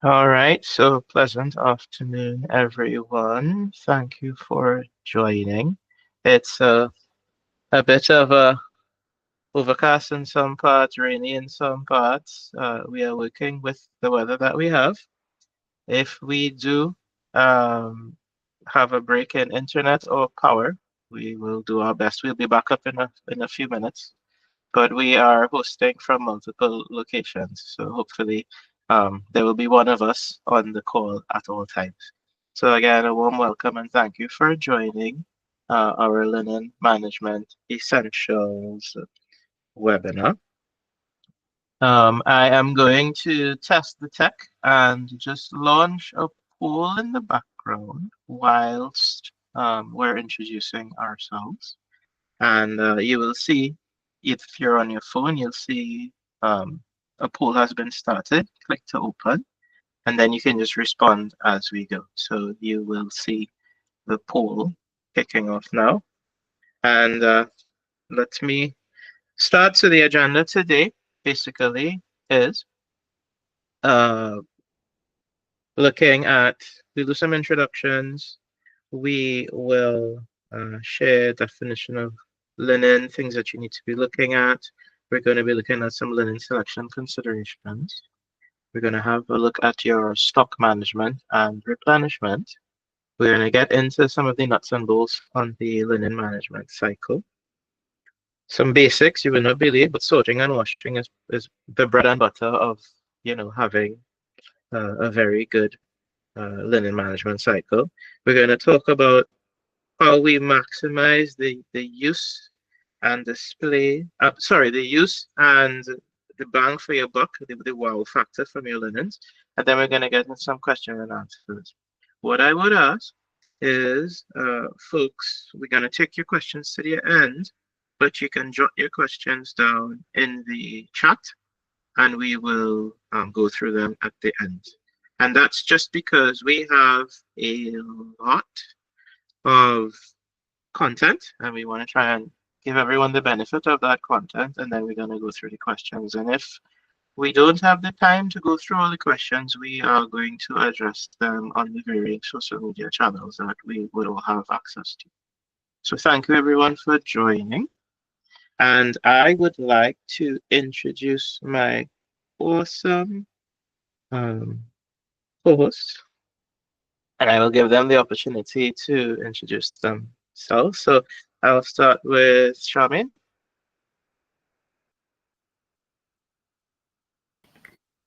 All right, so pleasant afternoon, everyone. Thank you for joining. It's a bit of a overcast in some parts, rainy in some parts. We are working with the weather that we have. If we do um, have a break in internet or power, we will do our best. We'll be back up in a few minutes, but we are hosting from multiple locations. So hopefully, there will be one of us on the call at all times. So again, a warm welcome and thank you for joining our Linen Management Essentials webinar. I am going to test the tech and just launch a poll in the background whilst we're introducing ourselves. And you will see, if you're on your phone, you'll see a poll has been started. Click to open, and then you can just respond as we go. So you will see the poll kicking off now. And let me start. So the agenda today basically is uh, looking at, we'll do some introductions. We will share definition of linen, things that you need to be looking at. We're going to be looking at some linen selection considerations. We're going to have a look at your stock management and replenishment. We're going to get into some of the nuts and bolts on the linen management cycle. Some basics you will not believe, but sorting and washing is the bread and butter of, having a very good linen management cycle. We're going to talk about how we maximize the use and display, the use and the bang for your buck, the wow factor from your linens. And then we're going to get into some question and answers. What I would ask is, folks, we're going to take your questions to the end, but you can jot your questions down in the chat and we will go through them at the end. And that's just because we have a lot of content and we want to try and give everyone the benefit of that content, and then we're going to go through the questions. And if we don't have the time to go through all the questions, we are going to address them on the varying social media channels that we will all have access to. So thank you everyone for joining. And I would like to introduce my awesome um, co-hosts, and I will give them the opportunity to introduce themselves. So I'll start with Charmaine.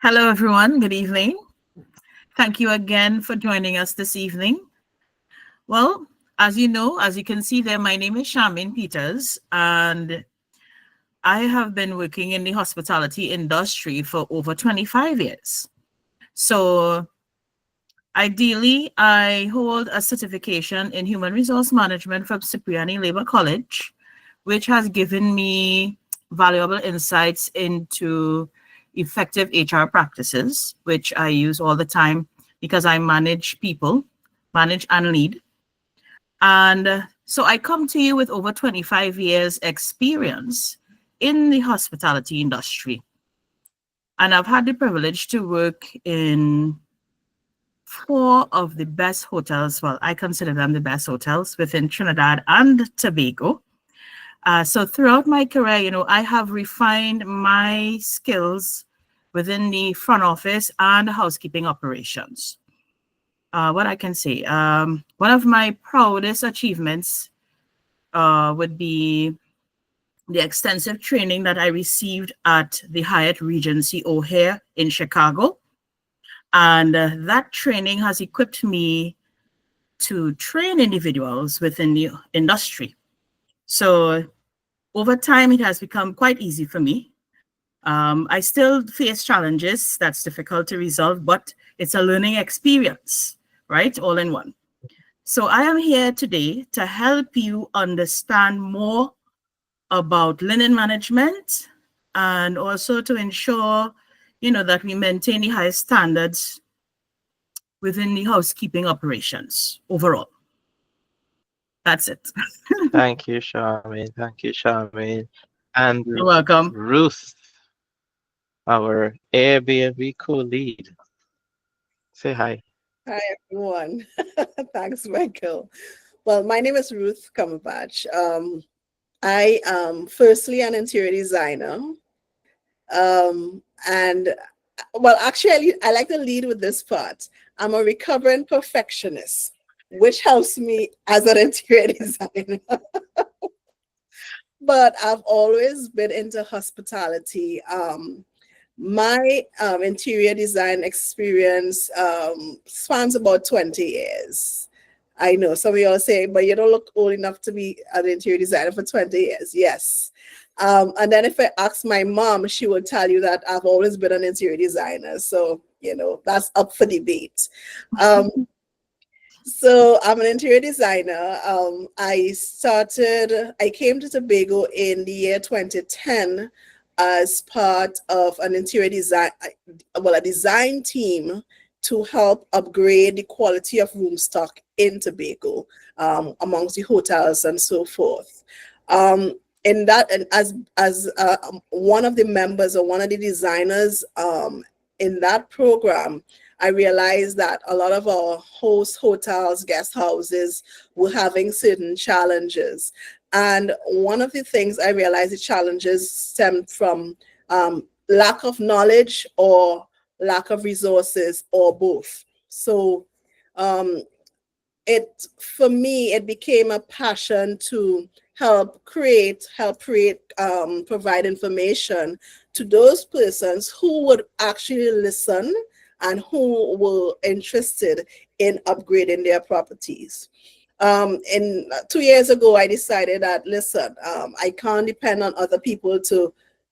Hello, everyone. Good evening. Thank you again for joining us this evening. Well, as you know, as you can see there, my name is Charmaine Peters, and I have been working in the hospitality industry for over 25 years. So ideally, I hold a certification in human resource management from Cipriani Labor College, which has given me valuable insights into effective HR practices, which I use all the time because I manage people, manage and lead. And so I come to you with over 25 years experience in the hospitality industry. And I've had the privilege to work in 4 of the best hotels. Well, I consider them the best hotels within Trinidad and Tobago. So throughout my career, I have refined my skills within the front office and housekeeping operations. What I can say, one of my proudest achievements would be the extensive training that I received at the Hyatt Regency O'Hare in Chicago. And that training has equipped me to train individuals within the industry. So over time, it has become quite easy for me. I still face challenges that's difficult to resolve, but it's a learning experience, right? All in one. So I am here today to help you understand more about linen management and also to ensure, that we maintain the highest standards within the housekeeping operations overall. That's it. Thank you, Charmaine. Thank you, Charmaine. And You're welcome. Ruth, our Airbnb co-lead. Say hi. Hi, everyone. Thanks, Michael. Well, my name is Ruth Cumberbatch. I am firstly an interior designer. And well, actually, I like to lead with this part. I'm a recovering perfectionist, which helps me as an interior designer. But I've always been into hospitality. My interior design experience spans about 20 years. I know some of y'all say, but you don't look old enough to be an interior designer for 20 years. Yes. And then if I ask my mom, she would tell you that I've always been an interior designer. So, that's up for debate. So I'm an interior designer. I came to Tobago in the year 2010 as part of an interior design, a design team to help upgrade the quality of room stock in Tobago amongst the hotels and so forth. In that, and as one of the members or one of the designers in that program, I realized that a lot of our host hotels, guest houses were having certain challenges. And one of the things I realized the challenges stemmed from lack of knowledge or lack of resources or both. So um, for me, it became a passion to provide information to those persons who would actually listen and who were interested in upgrading their properties. And 2 years ago, I decided that, listen, I can't depend on other people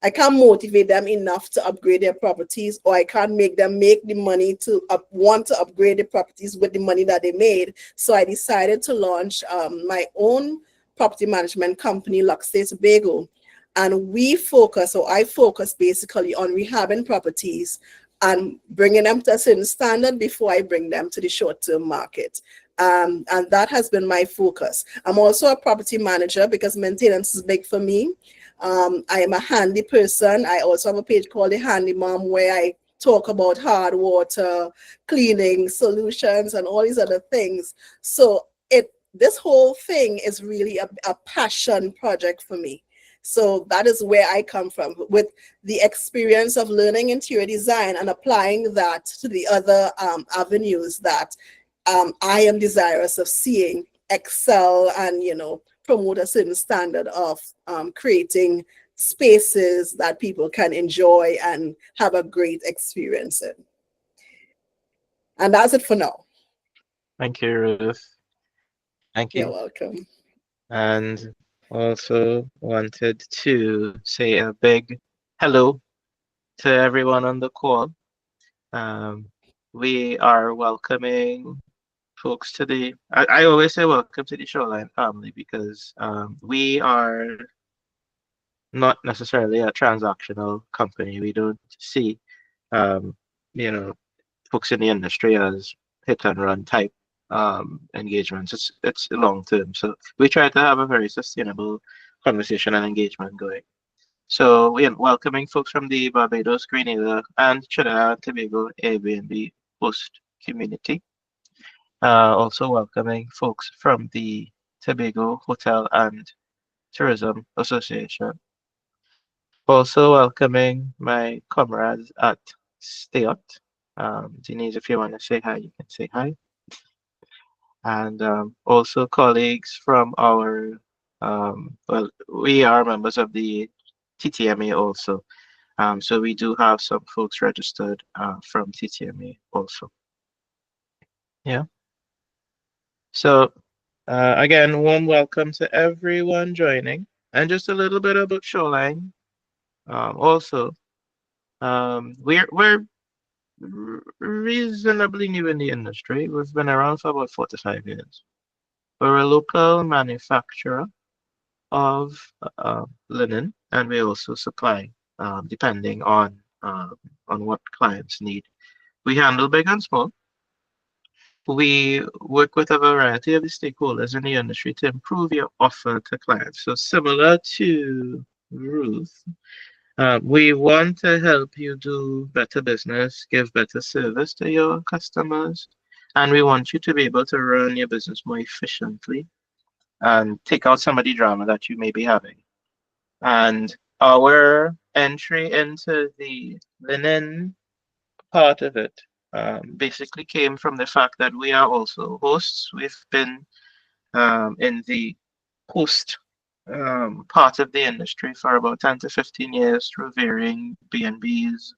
I can't motivate them enough to upgrade their properties, or I can't make them make the money to want to upgrade the properties with the money that they made. So I decided to launch my own property management company, Luxstate Tobago. And I focus basically on rehabbing properties and bringing them to a certain standard before I bring them to the short-term market. And that has been my focus. I'm also a property manager because maintenance is big for me. I am a handy person. I also have a page called The Handy Mom where I talk about hard water, cleaning solutions, and all these other things. So this whole thing is really a passion project for me. So that is where I come from, with the experience of learning interior design and applying that to the other avenues that I am desirous of seeing excel and, promote a certain standard of creating spaces that people can enjoy and have a great experience in. And that's it for now. Thank you, Ruth. Thank You're you. welcome. And also wanted to say a big hello to everyone on the call. Um, we are welcoming folks to I always say welcome to the Shoreline family because we are not necessarily a transactional company. We don't see, um, you know, folks in the industry as hit and run type engagements. It's long term, so we try to have a very sustainable conversation and engagement going. So we are welcoming folks from the Barbados, Grenada, and Trinidad and Tobago Airbnb host community. Also welcoming folks from the Tobago Hotel and Tourism Association. Also welcoming my comrades at Stayot. Denise, if you want to say hi, you can say hi. And also colleagues from we are members of the TTMA also. So we do have some folks registered from TTMA also. Yeah. So again, warm welcome to everyone joining. And just a little bit about Shoreline. Also, we're reasonably new in the industry. We've been around for about 4 to 5 years. We're a local manufacturer of linen, and we also supply, depending on what clients need. We handle big and small. We work with a variety of the stakeholders in the industry to improve your offer to clients. So similar to Ruth, We want to help you do better business, give better service to your customers, and we want you to be able to run your business more efficiently and take out some of the drama that you may be having. And our entry into the linen part of it basically came from the fact that we are also hosts. We've been in the host part of the industry for about 10 to 15 years through varying B&Bs,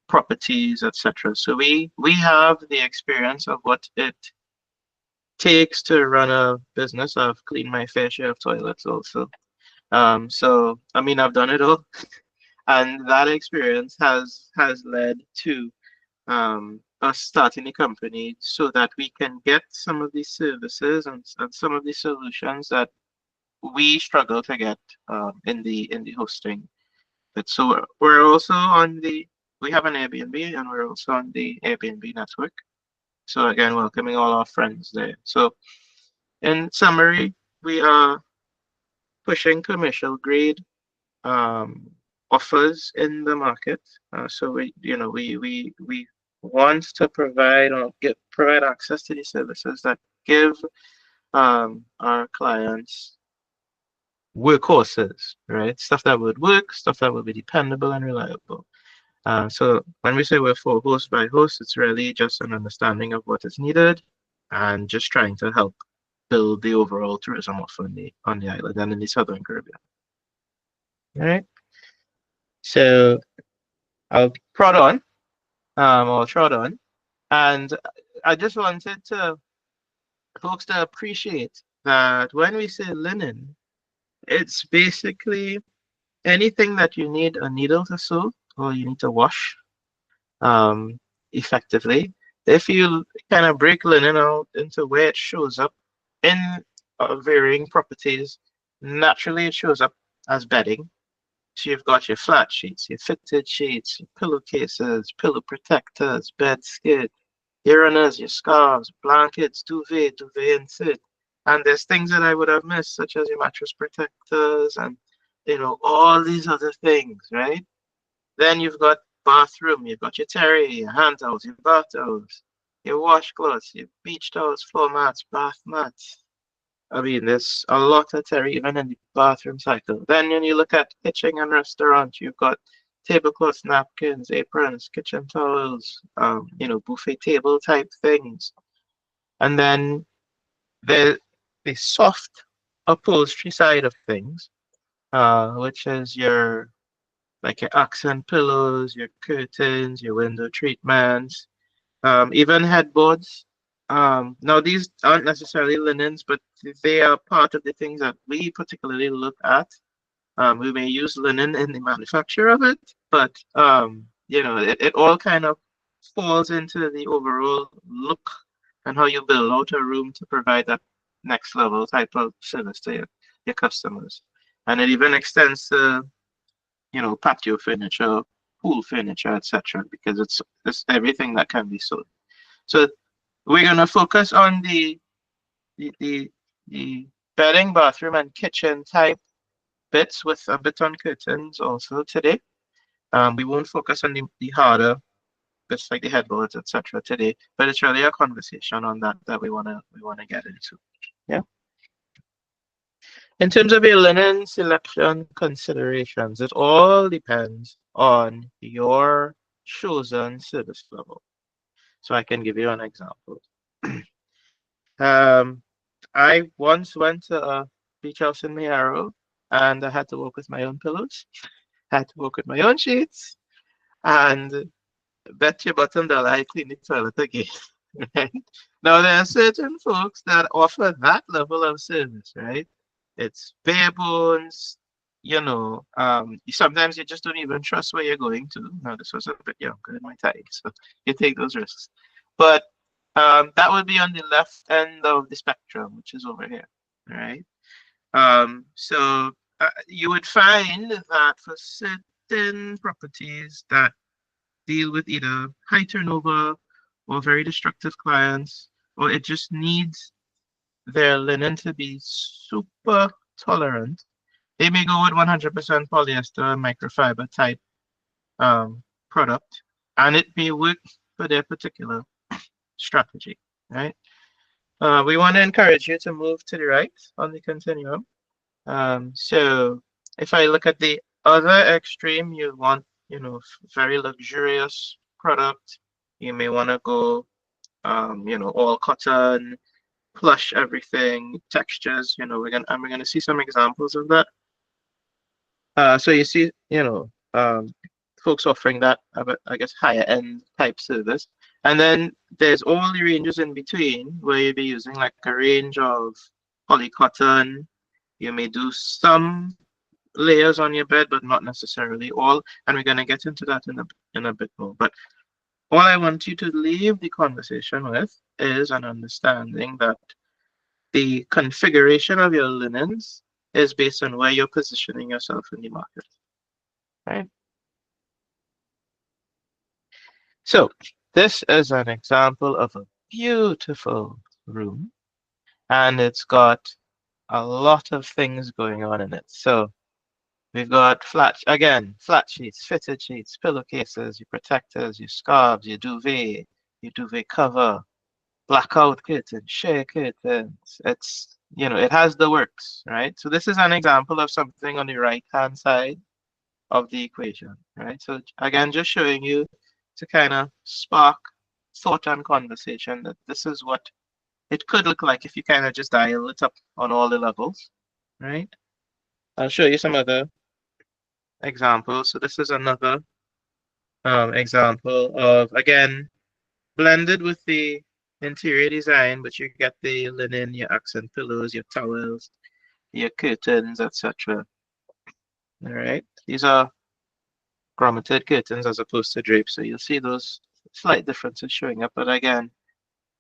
properties, etc. So we have the experience of what it takes to run a business. I've cleaned my fair share of toilets also. So I mean I've done it all, and that experience has led to us starting a company so that we can get some of these services and some of these solutions that we struggle to get in the hosting. But so we're also on the we have an Airbnb and we're also on the Airbnb network. So again, welcoming all our friends there. So in summary, we are pushing commercial grade um, offers in the market. So we want to provide or provide access to these services that give our clients workhorses, right? Stuff that would work, stuff that would be dependable and reliable. So when we say we're for host by host, it's really just an understanding of what is needed and just trying to help build the overall tourism offer on the island and in the Southern Caribbean. All right. So I'll prod on, or trot on, and I just wanted to folks to appreciate that when we say linen, it's basically anything that you need a needle to sew or you need to wash um, effectively. If you kind of break linen out into where it shows up in varying properties, naturally it shows up as bedding. So you've got your flat sheets, your fitted sheets, your pillowcases, pillow protectors, bed skid, your runners, your scarves, blankets, duvet and sit. And there's things that I would have missed, such as your mattress protectors and all these other things, right? Then you've got bathroom, you've got your terry, your hand towels, your bath towels, your washcloths, your beach towels, floor mats, bath mats. I mean, there's a lot of terry even in the bathroom cycle. Then when you look at kitchen and restaurant, you've got tablecloths, napkins, aprons, kitchen towels, buffet table type things. And then the soft upholstery side of things, which is your like your accent pillows, your curtains, your window treatments, even headboards. Now these aren't necessarily linens, but they are part of the things that we particularly look at. We may use linen in the manufacture of it, but it all kind of falls into the overall look and how you build out a room to provide that next level type of service to your customers. And it even extends to patio furniture, pool furniture, etc. Because it's everything that can be sold. So we're gonna focus on the the, the bedding, bathroom, and kitchen type bits with a bit on curtains also today. We won't focus on the harder bits like the headboards, etc. today, but it's really a conversation on that we wanna get into. Yeah. In terms of your linen selection considerations, it all depends on your chosen service level. So I can give you an example. um, I once went to a beach house in Mayaro and I had to work with my own pillows, had to work with my own sheets, and bet your bottom dollar I clean the toilet again. Right? Now there are certain folks that offer that level of service, right? It's bare bones, sometimes you just don't even trust where you're going to. Now this was a bit younger in my time, so you take those risks. But that would be on the left end of the spectrum, which is over here, right? So you would find that for certain properties that deal with either high turnover or very destructive clients, or it just needs their linen to be super tolerant, They may go with 100% polyester microfiber type product, and it may work for their particular strategy, right? We want to encourage you to move to the right on the continuum. So if I look at the other extreme, you want, very luxurious product. You may want to go, all cotton, plush everything, textures. We're gonna see some examples of that. So you see, folks offering that, I guess, higher end type service. And then there's all the ranges in between where you'll be using like a range of polycotton. You may do some layers on your bed, but not necessarily all. And we're going to get into that in a bit more. But all I want you to leave the conversation with is an understanding that the configuration of your linens is based on where you're positioning yourself in the market, right? So this is an example of a beautiful room, and it's got a lot of things going on in it. So we've got flat sheets, fitted sheets, pillowcases, your protectors, your scarves, your duvet cover, blackout curtains, share curtains. It has the works, right? So this is an example of something on the right-hand side of the equation, right? So again, just showing you to kind of spark thought and conversation that this is what it could look like if you kind of just dial it up on all the levels, right? I'll show you some other examples. So this is another example of, again, blended with the interior design, but you get the linen, your accent pillows, your towels, your curtains, etc. All right, these are grommeted curtains as opposed to drapes, so you'll see those slight differences showing up. But again,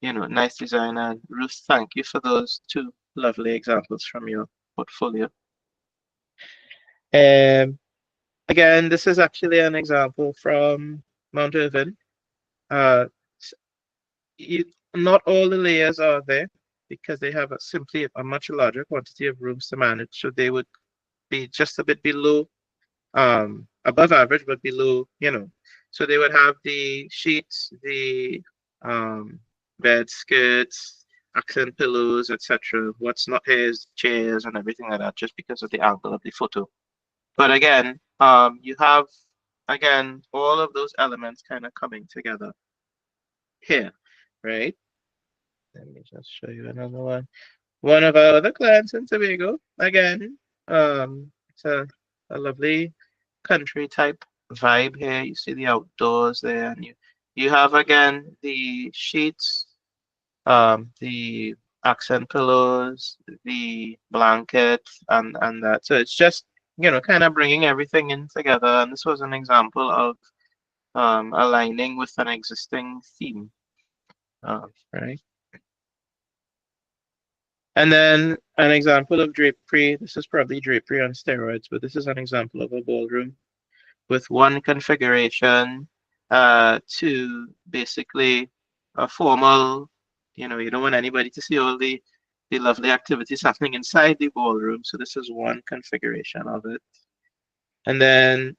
nice design. And Ruth, thank you for those two lovely examples from your portfolio. Again, this is actually an example from Mount Irvin. Not all the layers are there because they have simply a much larger quantity of rooms to manage. So they would be just a bit below, above average, but below, So they would have the sheets, the bed skirts, accent pillows, etc. What's not here is chairs and everything like that, just because of the angle of the photo. But again, you have, all of those elements kind of coming together here, right? Let me just show you another one. One of our other clients in Tobago, again, it's a lovely country type vibe here. You see the outdoors there, and you have again the sheets, the accent pillows, the blanket, and that. So it's just kind of bringing everything in together. And this was an example of aligning with an existing theme, right? And then an example of drapery. This is probably drapery on steroids, but this is an example of a ballroom with one configuration to basically a formal, you don't want anybody to see all the lovely activities happening inside the ballroom. So this is one configuration of it. And then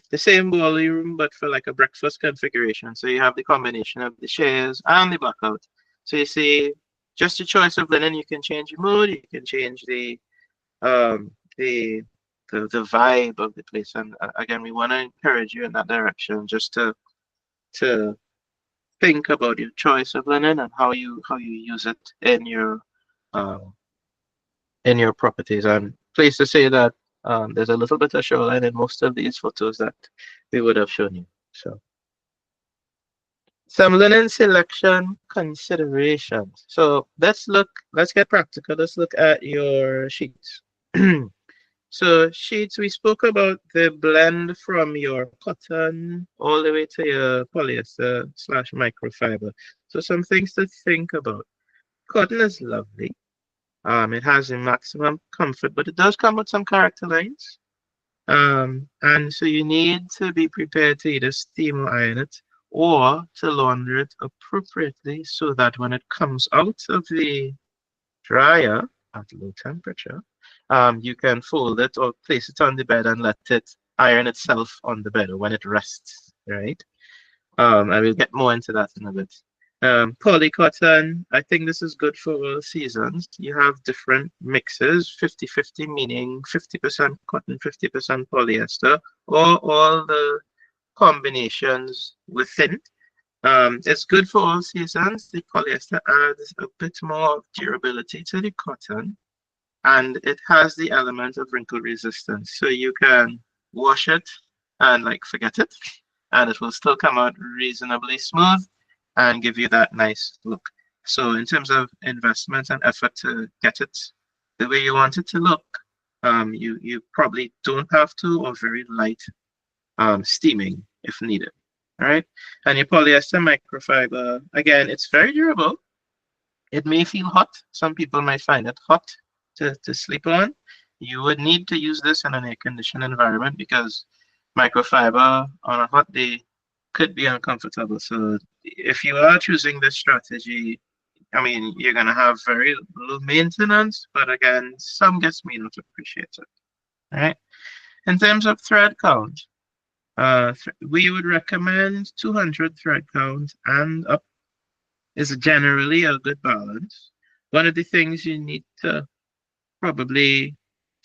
the same ballroom, but for like a breakfast configuration. So you have the combination of the chairs and the blackout. So you see, just your choice of linen, you can change your mood, you can change the vibe of the place. And again, we want to encourage you in that direction, just to think about your choice of linen and how you use it in your properties. I'm pleased to say that there's a little bit of shoreline in most of these photos that we would have shown you. So some linen selection considerations. So let's get practical. Let's look at your sheets. So sheets, we spoke about the blend from your cotton all the way to your polyester / microfiber. So some things to think about. Cotton is lovely. It has a maximum comfort, but it does come with some character lines. And so you need to be prepared to either steam or iron it or to launder it appropriately so that when it comes out of the dryer at low temperature, You can fold it or place it on the bed and let it iron itself on the bed or when it rests, right? I will get more into that in a bit. Polycotton, I think this is good for all seasons. You have different mixes, 50-50, meaning 50% cotton, 50% polyester, or all the combinations within. It's good for all seasons. The polyester adds a bit more durability to the cotton, and it has the element of wrinkle resistance. So you can wash it and like forget it, and it will still come out reasonably smooth and give you that nice look. So in terms of investment and effort to get it the way you want it to look, you probably don't have to, or very light steaming if needed. All right. And your polyester microfiber, again, it's very durable. It may feel hot. Some people might find it hot to sleep on. You would need to use this in an air conditioned environment because microfiber on a hot day could be uncomfortable. So if you are choosing this strategy, I mean, you're going to have very low maintenance, but again, some guests may not appreciate it. All right. In terms of thread count, we would recommend 200 thread count and up is generally a good balance. One of the things you need to probably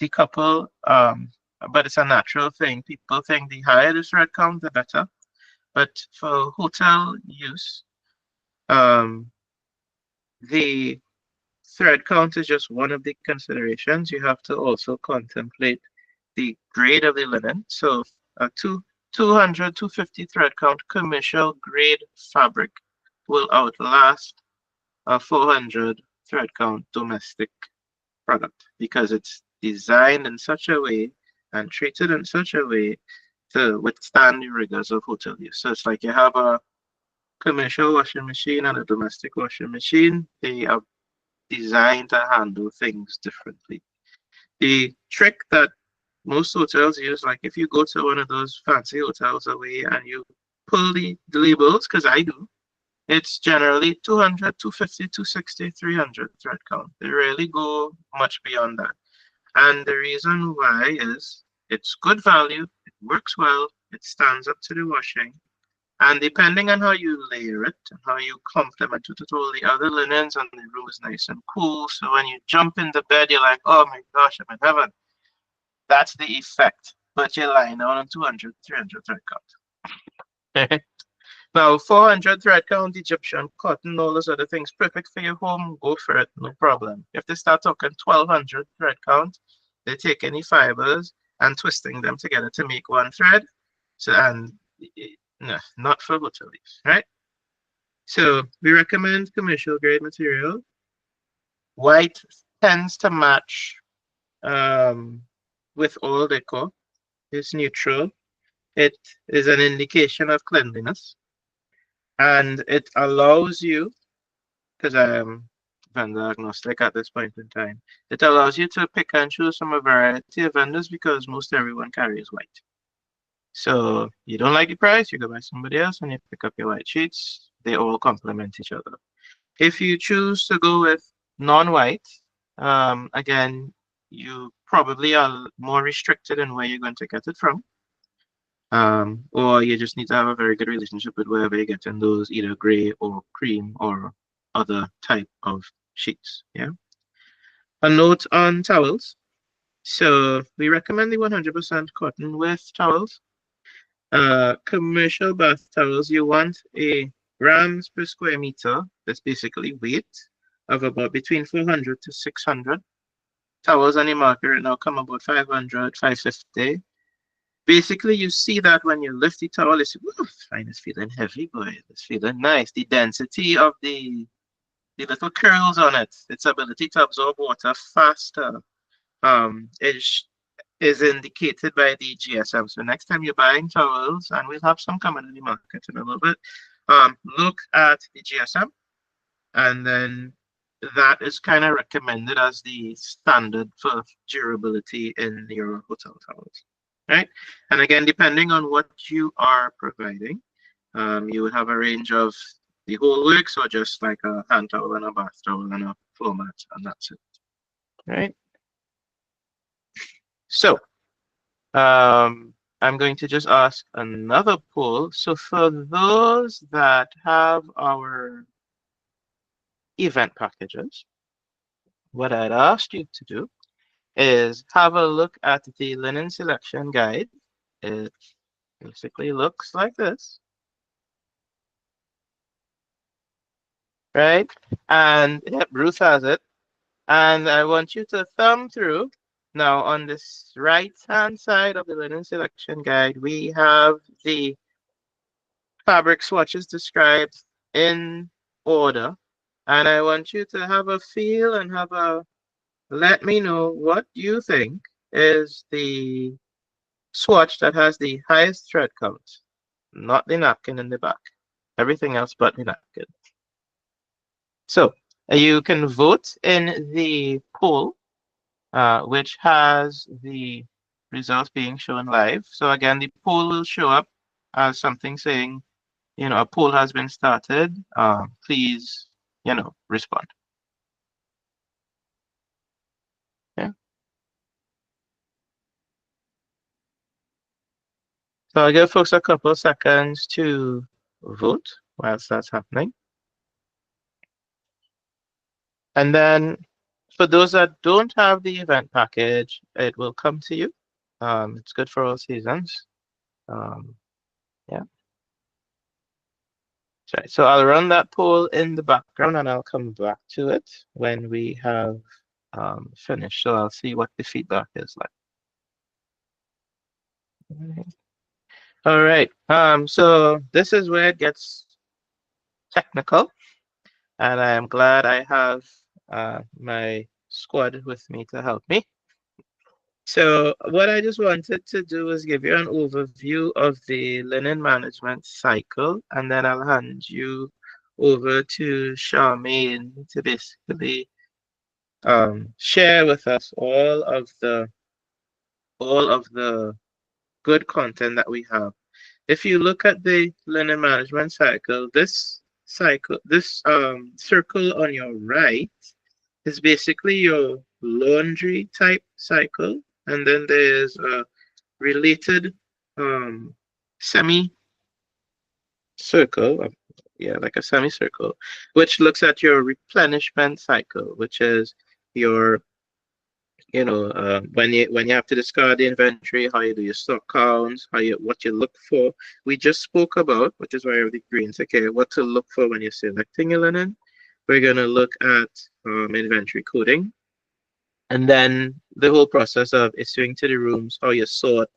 decouple, but it's a natural thing. People think the higher the thread count, the better. But for hotel use, um, the thread count is just one of the considerations. You have to also contemplate the grade of the linen. So a 200, 250 thread count commercial grade fabric will outlast a 400 thread count domestic product because it's designed in such a way and treated in such a way to withstand the rigors of hotel use. So it's like you have a commercial washing machine and a domestic washing machine. They are designed to handle things differently. The trick that most hotels use, like if you go to one of those fancy hotels away and you pull the labels, because I do, it's generally 200, 250, 260, 300 thread count. They rarely go much beyond that. And the reason why is it's good value, it works well, it stands up to the washing. And depending on how you layer it and how you complement it with all the other linens, and the room is nice and cool. So when you jump in the bed, you're like, oh my gosh, I'm in heaven. That's the effect. But you're lying down on 200, 300 thread count. Now, 400 thread count, Egyptian cotton, all those other things, perfect for your home, go for it, no problem. If they start talking 1200 thread count, they take any fibers and twisting them together to make one thread. So, and no, not for hotel use, right? So we recommend commercial grade material. White tends to match with all decor. It's neutral. It is an indication of cleanliness. And it allows you, because I am vendor agnostic at this point in time, it allows you to pick and choose from a variety of vendors because most everyone carries white. So you don't like the price, you go buy somebody else and you pick up your white sheets. They all complement each other. If you choose to go with non-white, again, you probably are more restricted in where you're going to get it from. Or you just need to have a very good relationship with wherever you're getting those, either gray or cream or other type of sheets. Yeah. A note on towels. So we recommend the 100% cotton with towels. Commercial bath towels, you want a grams per square meter. That's basically weight of about between 400 to 600. Towels on the market right now come about 500, 550. Basically, you see that when you lift the towel, it's, fine, it's feeling heavy, boy. It's feeling nice. The density of the little curls on it, its ability to absorb water faster, is indicated by the GSM. So next time you're buying towels, and we'll have some coming in the market in a little bit, look at the GSM, and then that is kind of recommended as the standard for durability in your hotel towels. Right? And again, depending on what you are providing, you would have a range of the whole works or just like a hand towel and a bath towel and a floor mat, and that's it. Right? So I'm going to just ask another poll. So for those that have our event packages, what I'd asked you to do is have a look at the linen selection guide. It basically looks like this, right? And yep, Ruth has it. And I want you to thumb through. Now, on this right-hand side of the linen selection guide, we have the fabric swatches described in order. And I want you to have a feel and let me know what you think is the swatch that has the highest thread count, not the napkin in the back. Everything else but the napkin. So you can vote in the poll, which has the results being shown live. So again, the poll will show up as something saying, a poll has been started. Please, respond. Yeah. So I'll give folks a couple of seconds to vote whilst that's happening. And then for those that don't have the event package, it will come to you. It's good for all seasons. Yeah. Right. So I'll run that poll in the background and I'll come back to it when we have finished. So I'll see what the feedback is like. All right. So this is where it gets technical, and I am glad I have my squad with me to help me. So what I just wanted to do is give you an overview of the linen management cycle, and then I'll hand you over to Charmaine to basically share with us all of the good content that we have. If you look at the linen management cycle, this circle on your right is basically your laundry type cycle, and then there's a related semi circle, like a semicircle, which looks at your replenishment cycle, which is your when you have to discard the inventory, how you do your stock counts, what you look for. We just spoke about, which is why I have the greens. Okay, what to look for when you're selecting your linen. We're gonna look at inventory coding, and then the whole process of issuing to the rooms, how you sort,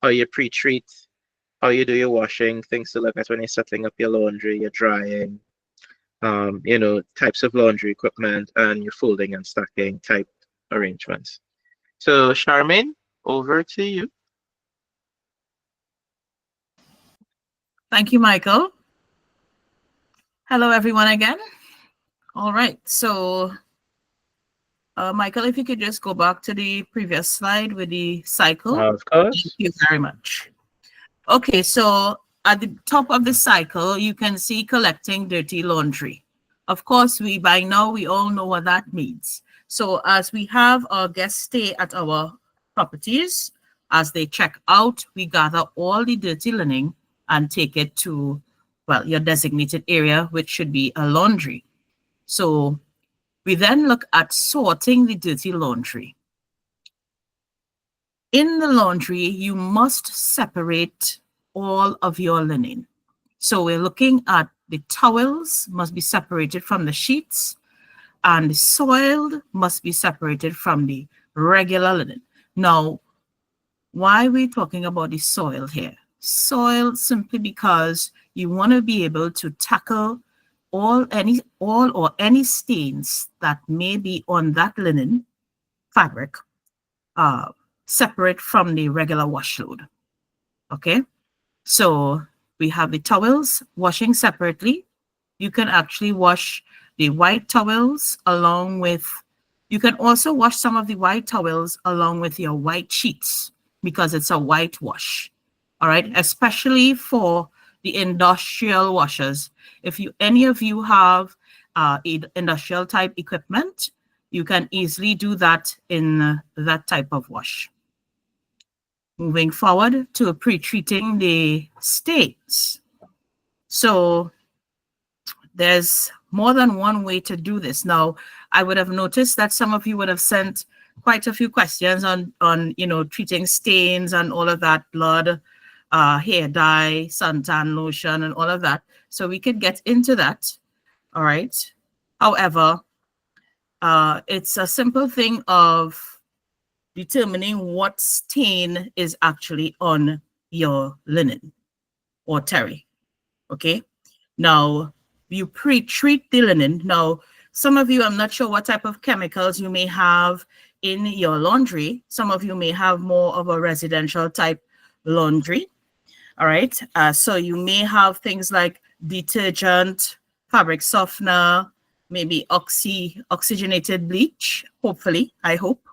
how you pre-treat, how you do your washing, things to look at when you're setting up your laundry, your drying, types of laundry equipment, and your folding and stacking type arrangements. So Charmaine, over to you. Thank you, Michael. Hello, everyone again. All right, so Michael, if you could just go back to the previous slide with the cycle. Of course. Thank you very much. Okay, so at the top of the cycle, you can see collecting dirty laundry. Of course, by now we all know what that means. So as we have our guests stay at our properties, as they check out, we gather all the dirty linen and take it to, your designated area, which should be a laundry. So we then look at sorting the dirty laundry. In the laundry, you must separate all of your linen. So we're looking at the towels must be separated from the sheets, and the soiled must be separated from the regular linen. Now, why are we talking about the soil here? Soil simply because you want to be able to tackle all or any stains that may be on that linen fabric, separate from the regular wash load. Okay, so we have the towels washing separately. You can actually wash the white towels you can also wash some of the white towels along with your white sheets because it's a white wash. All right, especially for the industrial washers. If any of you have industrial type equipment, you can easily do that in that type of wash. moving forward to pre-treating the stains. So there's more than one way to do this. Now, I would have noticed that some of you would have sent quite a few questions on treating stains and all of that, blood, hair dye, suntan lotion, and all of that. So we could get into that. All right. However, it's a simple thing of determining what stain is actually on your linen or terry. Okay. Now, you pre-treat the linen. Now, some of you, I'm not sure what type of chemicals you may have in your laundry. Some of you may have more of a residential type laundry. All right. So you may have things like detergent, fabric softener, maybe oxygenated bleach, hopefully, I hope.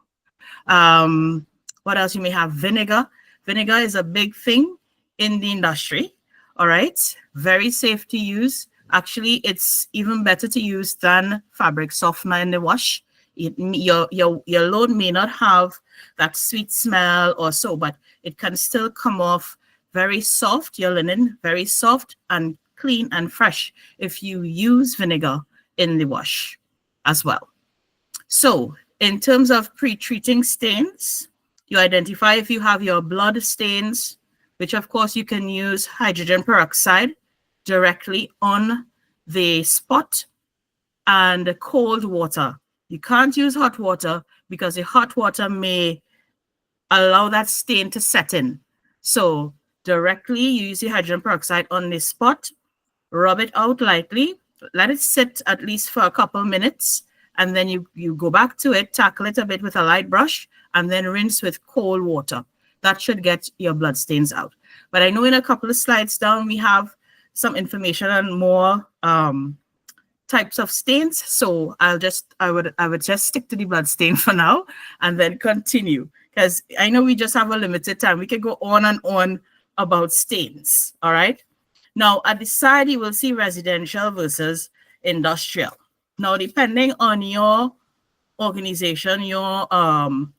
What else? You may have vinegar. Vinegar is a big thing in the industry. All right. Very safe to use. Actually, it's even better to use than fabric softener in the wash. Your load may not have that sweet smell or so, but it can still come off very soft, your linen, very soft and clean and fresh if you use vinegar in the wash as well. So in terms of pre-treating stains, you identify if you have your blood stains, which of course you can use hydrogen peroxide directly on the spot, and cold water. You can't use hot water because the hot water may allow that stain to set in. So directly use the hydrogen peroxide on the spot, rub it out lightly, let it sit at least for a couple minutes, and then you go back to it, tackle it a bit with a light brush, and then rinse with cold water. That should get your blood stains out. But I know in a couple of slides down, we have some information on more types of stains. So I would just stick to the blood stain for now and then continue, because I know we just have a limited time. We can go on and on about stains. All right. Now at the side, you will see residential versus industrial. Now, depending on your organization, your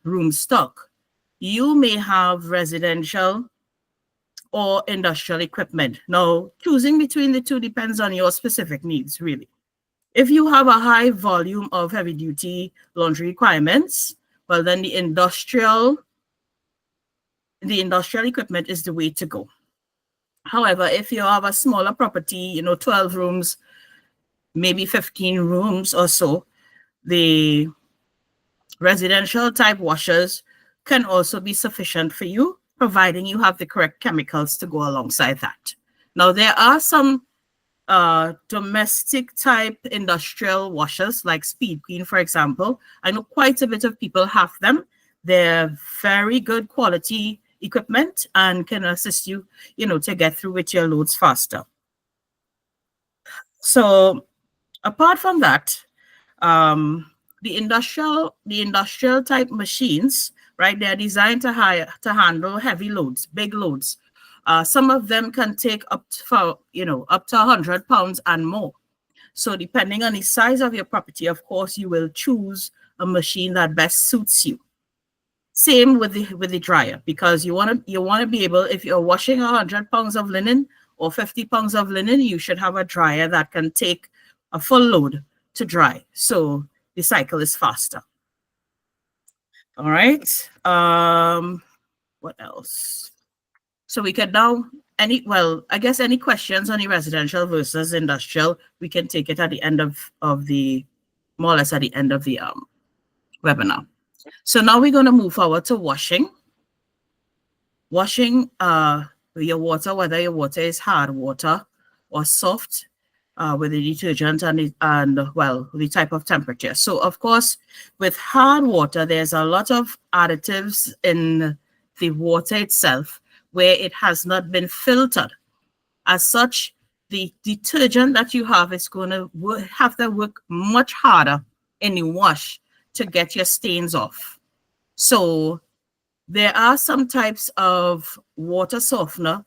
room stock, you may have residential or industrial equipment. Now, choosing between the two depends on your specific needs, really. If you have a high volume of heavy duty laundry requirements, well, then the industrial equipment is the way to go. However, if you have a smaller property, 12 rooms, maybe 15 rooms or so, the residential type washers can also be sufficient for you, providing you have the correct chemicals to go alongside that. Now, there are some domestic type industrial washers like Speed Queen, for example. I know quite a bit of people have them. They're very good quality equipment and can assist you, to get through with your loads faster. So apart from that, the industrial type machines, right? They're designed to handle heavy loads, big loads. Some of them can take up to 100 pounds and more. So depending on the size of your property, of course, you will choose a machine that best suits you. Same with the dryer, because you want to be able, if you're washing 100 pounds of linen or 50 pounds of linen, you should have a dryer that can take a full load to dry. So the cycle is faster. All right. What else? So we can now, any questions on the residential versus industrial, we can take it at the end of the, more or less at the end of the webinar. So now we're going to move forward to washing. Washing your water, whether your water is hard water or soft, with the detergent and the type of temperature. So of course, with hard water, there's a lot of additives in the water itself where it has not been filtered. As such, the detergent that you have is going to have to work much harder in the wash to get your stains off. So there are some types of water softener,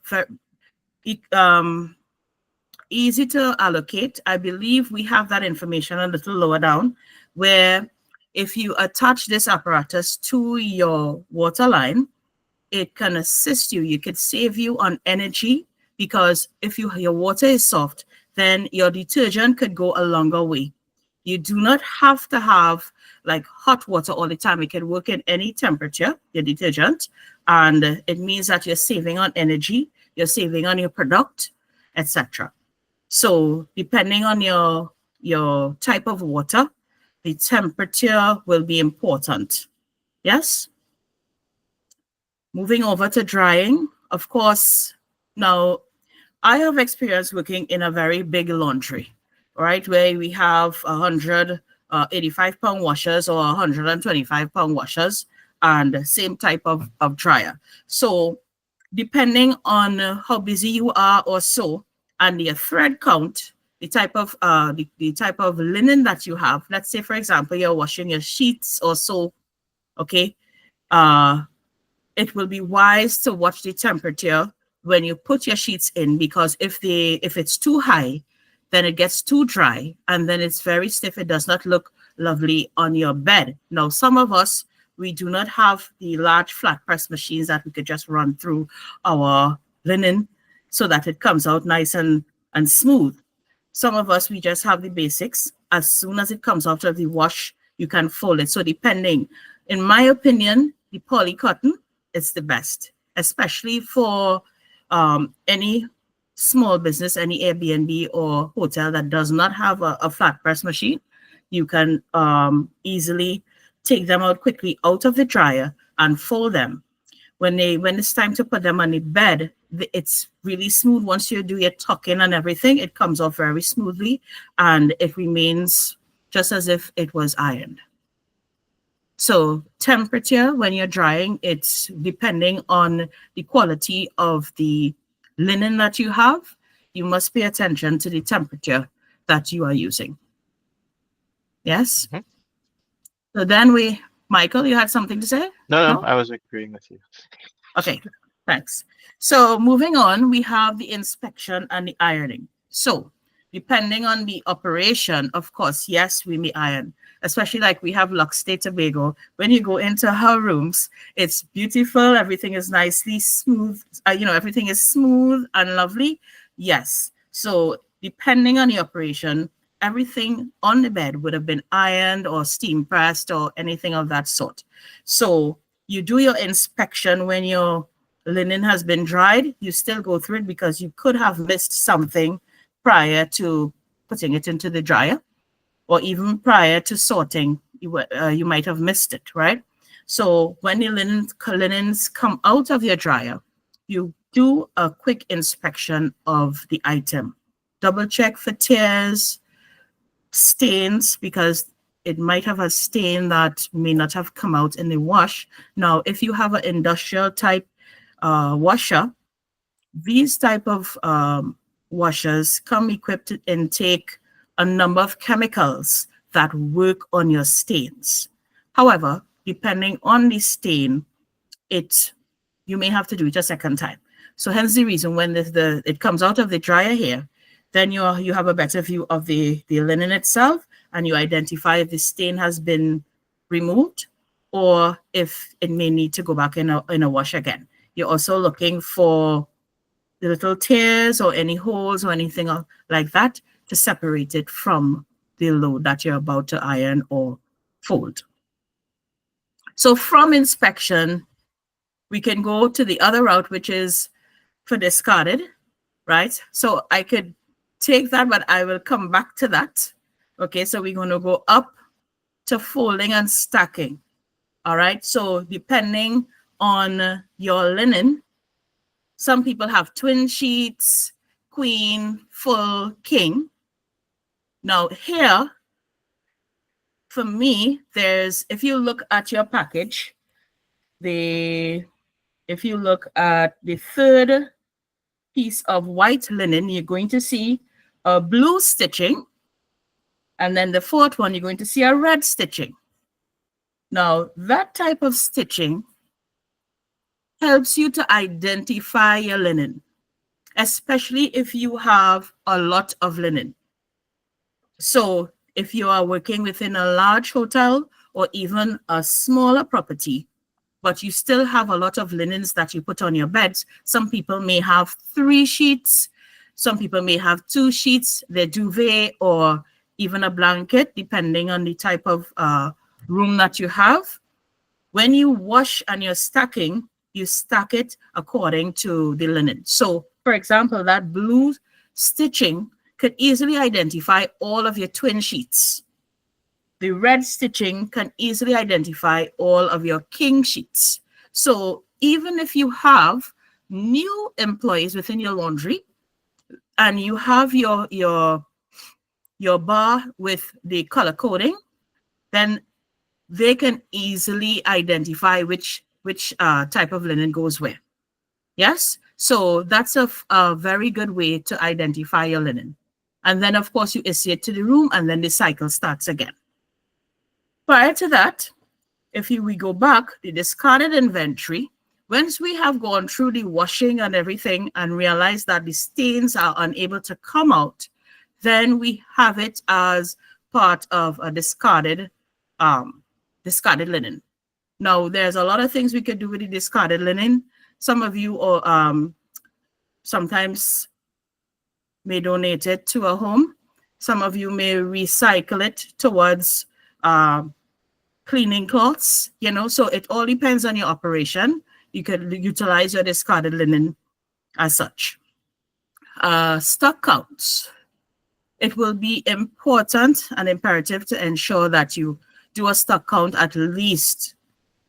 easy to allocate. I believe we have that information a little lower down, where if you attach this apparatus to your water line, it can assist you. You could save you on energy, because if your water is soft, then your detergent could go a longer way. You do not have to have like hot water all the time. It can work in any temperature, your detergent, and it means that you're saving on energy, you're saving on your product, etc. So depending on your type of water, the temperature will be important. Yes? Moving over to drying, of course, now I have experience working in a very big laundry, right, where we have 185-pound washers or 125-pound washers and same type of dryer. So depending on how busy you are or so, and your thread count, the type of the type of linen that you have. Let's say, for example, you're washing your sheets or so, okay? It will be wise to watch the temperature when you put your sheets in, because if it's too high, then it gets too dry and then it's very stiff. It does not look lovely on your bed. Now, some of us, we do not have the large flat press machines that we could just run through our linen so that it comes out nice and smooth. Some of us, we just have the basics. As soon as it comes out of the wash, you can fold it. So depending, in my opinion, the poly cotton is the best, especially for any small business, any Airbnb or hotel that does not have a flat press machine. You can easily take them out quickly out of the dryer and fold them. When it's time to put them on the bed, it's really smooth. Once you do your tucking and everything, it comes off very smoothly and it remains just as if it was ironed. So temperature when you're drying, it's depending on the quality of the linen that you have. You must pay attention to the temperature that you are using. Yes? Mhm. So then Michael, you had something to say? No, I was agreeing with you. Okay, thanks. So moving on, we have the inspection and the ironing. So depending on the operation, of course, yes, we may iron, especially like we have Lux State Tobago. When you go into her rooms, it's beautiful. Everything is nicely smooth. Everything is smooth and lovely. Yes. So depending on the operation, everything on the bed would have been ironed or steam pressed or anything of that sort. So you do your inspection when your linen has been dried. You still go through it because you could have missed something prior to putting it into the dryer, or even prior to sorting, you might have missed it, right? So when the linens come out of your dryer, you do a quick inspection of the item. Double check for tears, stains, because it might have a stain that may not have come out in the wash. Now, if you have an industrial type washer, these type of washers come equipped to intake a number of chemicals that work on your stains. However, depending on the stain, you may have to do it a second time. So hence the reason when it comes out of the dryer here, then you have a better view of the linen itself, and you identify if the stain has been removed or if it may need to go back in a wash again. You're also looking for the little tears or any holes or anything like that to separate it from the load that you're about to iron or fold. So from inspection, we can go to the other route, which is for discarded, right? So I could take that, but I will come back to that. Okay, so we're going to go up to folding and stacking. All right, so depending on your linen, some people have twin sheets, queen, full, king. Now here, for me, if you look at your package, if you look at the third piece of white linen, you're going to see a blue stitching. And then the fourth one, you're going to see a red stitching. Now, that type of stitching helps you to identify your linen, especially if you have a lot of linen. So if you are working within a large hotel or even a smaller property, but you still have a lot of linens that you put on your beds. Some people may have 3 sheets. Some people may have 2 sheets, their duvet, or even a blanket, depending on the type of room that you have. When you wash and you're stacking, you stack it according to the linen. So, for example, that blue stitching could easily identify all of your twin sheets. The red stitching can easily identify all of your king sheets. So even if you have new employees within your laundry and you have your bar with the color coding, then they can easily identify which type of linen goes where. Yes, so that's a very good way to identify your linen. And then, of course, you issue it to the room, and then the cycle starts again. Prior to that, we go back, the discarded inventory, once we have gone through the washing and everything and realize that the stains are unable to come out, then we have it as part of a discarded linen. Now, there's a lot of things we could do with the discarded linen. Some of you sometimes may donate it to a home. Some of you may recycle it towards cleaning cloths, so it all depends on your operation. You could utilize your discarded linen as such. Stock counts. It will be important and imperative to ensure that you do a stock count at least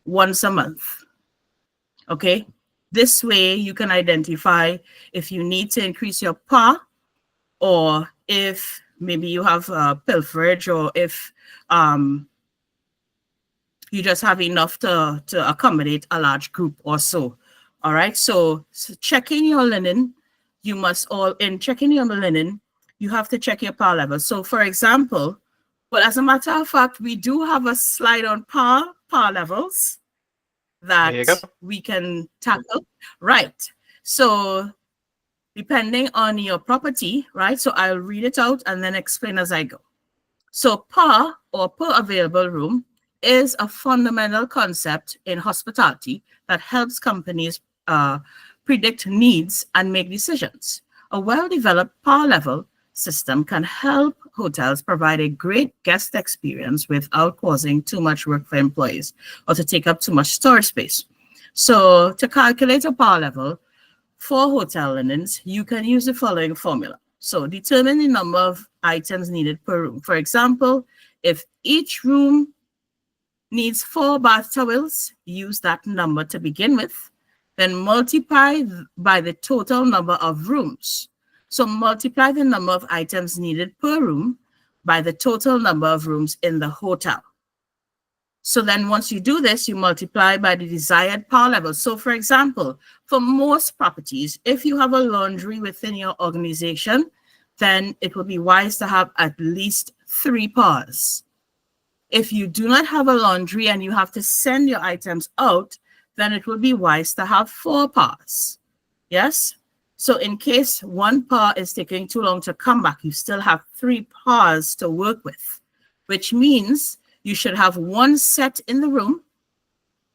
once a month. Okay? This way you can identify if you need to increase your PAR, or if maybe you have pilferage, or if you just have enough to accommodate a large group or so. All right, so checking your linen, checking your linen, you have to check your PAR level. So for example, well, as a matter of fact, we do have a slide on PAR levels that we can tackle. Right, so depending on your property, right? So I'll read it out and then explain as I go. So PAR, or per available room, is a fundamental concept in hospitality that helps companies predict needs and make decisions. A well-developed PAR level system can help hotels provide a great guest experience without causing too much work for employees or to take up too much storage space. So to calculate a PAR level for hotel linens, you can use the following formula. So determine the number of items needed per room. For example, if each room needs 4 bath towels, use that number to begin with, then multiply by the total number of rooms. So multiply the number of items needed per room by the total number of rooms in the hotel. So then once you do this, you multiply by the desired PAR level. So for example, for most properties, if you have a laundry within your organization, then it will be wise to have at least 3 PARs. If you do not have a laundry and you have to send your items out, then it will be wise to have 4 PARs. Yes? So in case 1 PAR is taking too long to come back, you still have 3 PARs to work with, which means you should have 1 set in the room,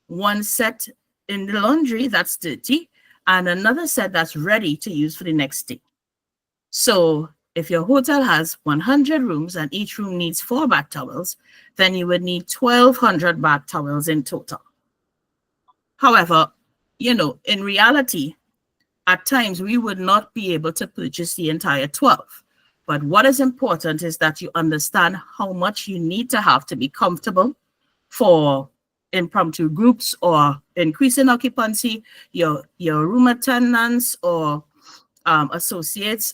1 set in the laundry that's dirty, and another set that's ready to use for the next day. So if your hotel has 100 rooms and each room needs 4 bath towels, then you would need 1,200 bath towels in total. However, in reality, at times we would not be able to purchase the entire 12. But what is important is that you understand how much you need to have to be comfortable for impromptu groups or increase in occupancy. Your room attendants or associates,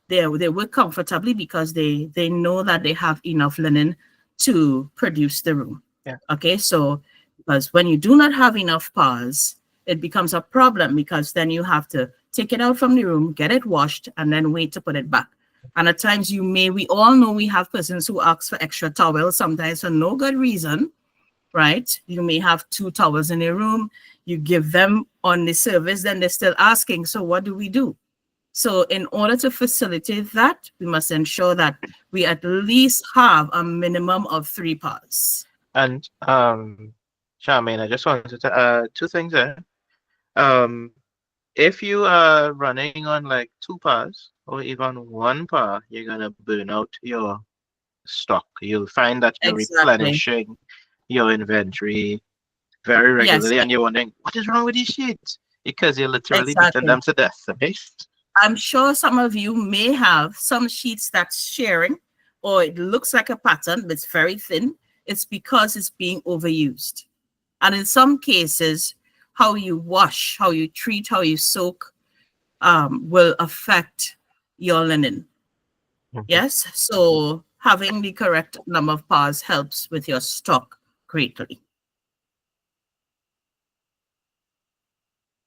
they work comfortably because they know that they have enough linen to produce the room. Yeah. Okay, so because when you do not have enough PARs, it becomes a problem because then you have to take it out from the room, get it washed, and then wait to put it back. And at times we all know we have persons who ask for extra towels, sometimes for no good reason, right? You may have 2 towels in a room, you give them on the service, then they're still asking, so what do we do? So in order to facilitate that, we must ensure that we at least have a minimum of 3 PARs. And Charmaine, I just wanted to two things there. Um, if you are running on like two pars or even one par, you're gonna burn out your stock. You'll find that you're Exactly. replenishing your inventory very Yes, regularly, and you're wondering what is wrong with these sheets because you're literally beating exactly. them to death, right? I'm sure some of you may have some sheets that's sharing, or it looks like a pattern, but it's very thin. It's because it's being overused. And in some cases, how you wash, how you treat, how you soak will affect your linen. Mhm. Yes. So having the correct number of pars helps with your stock greatly.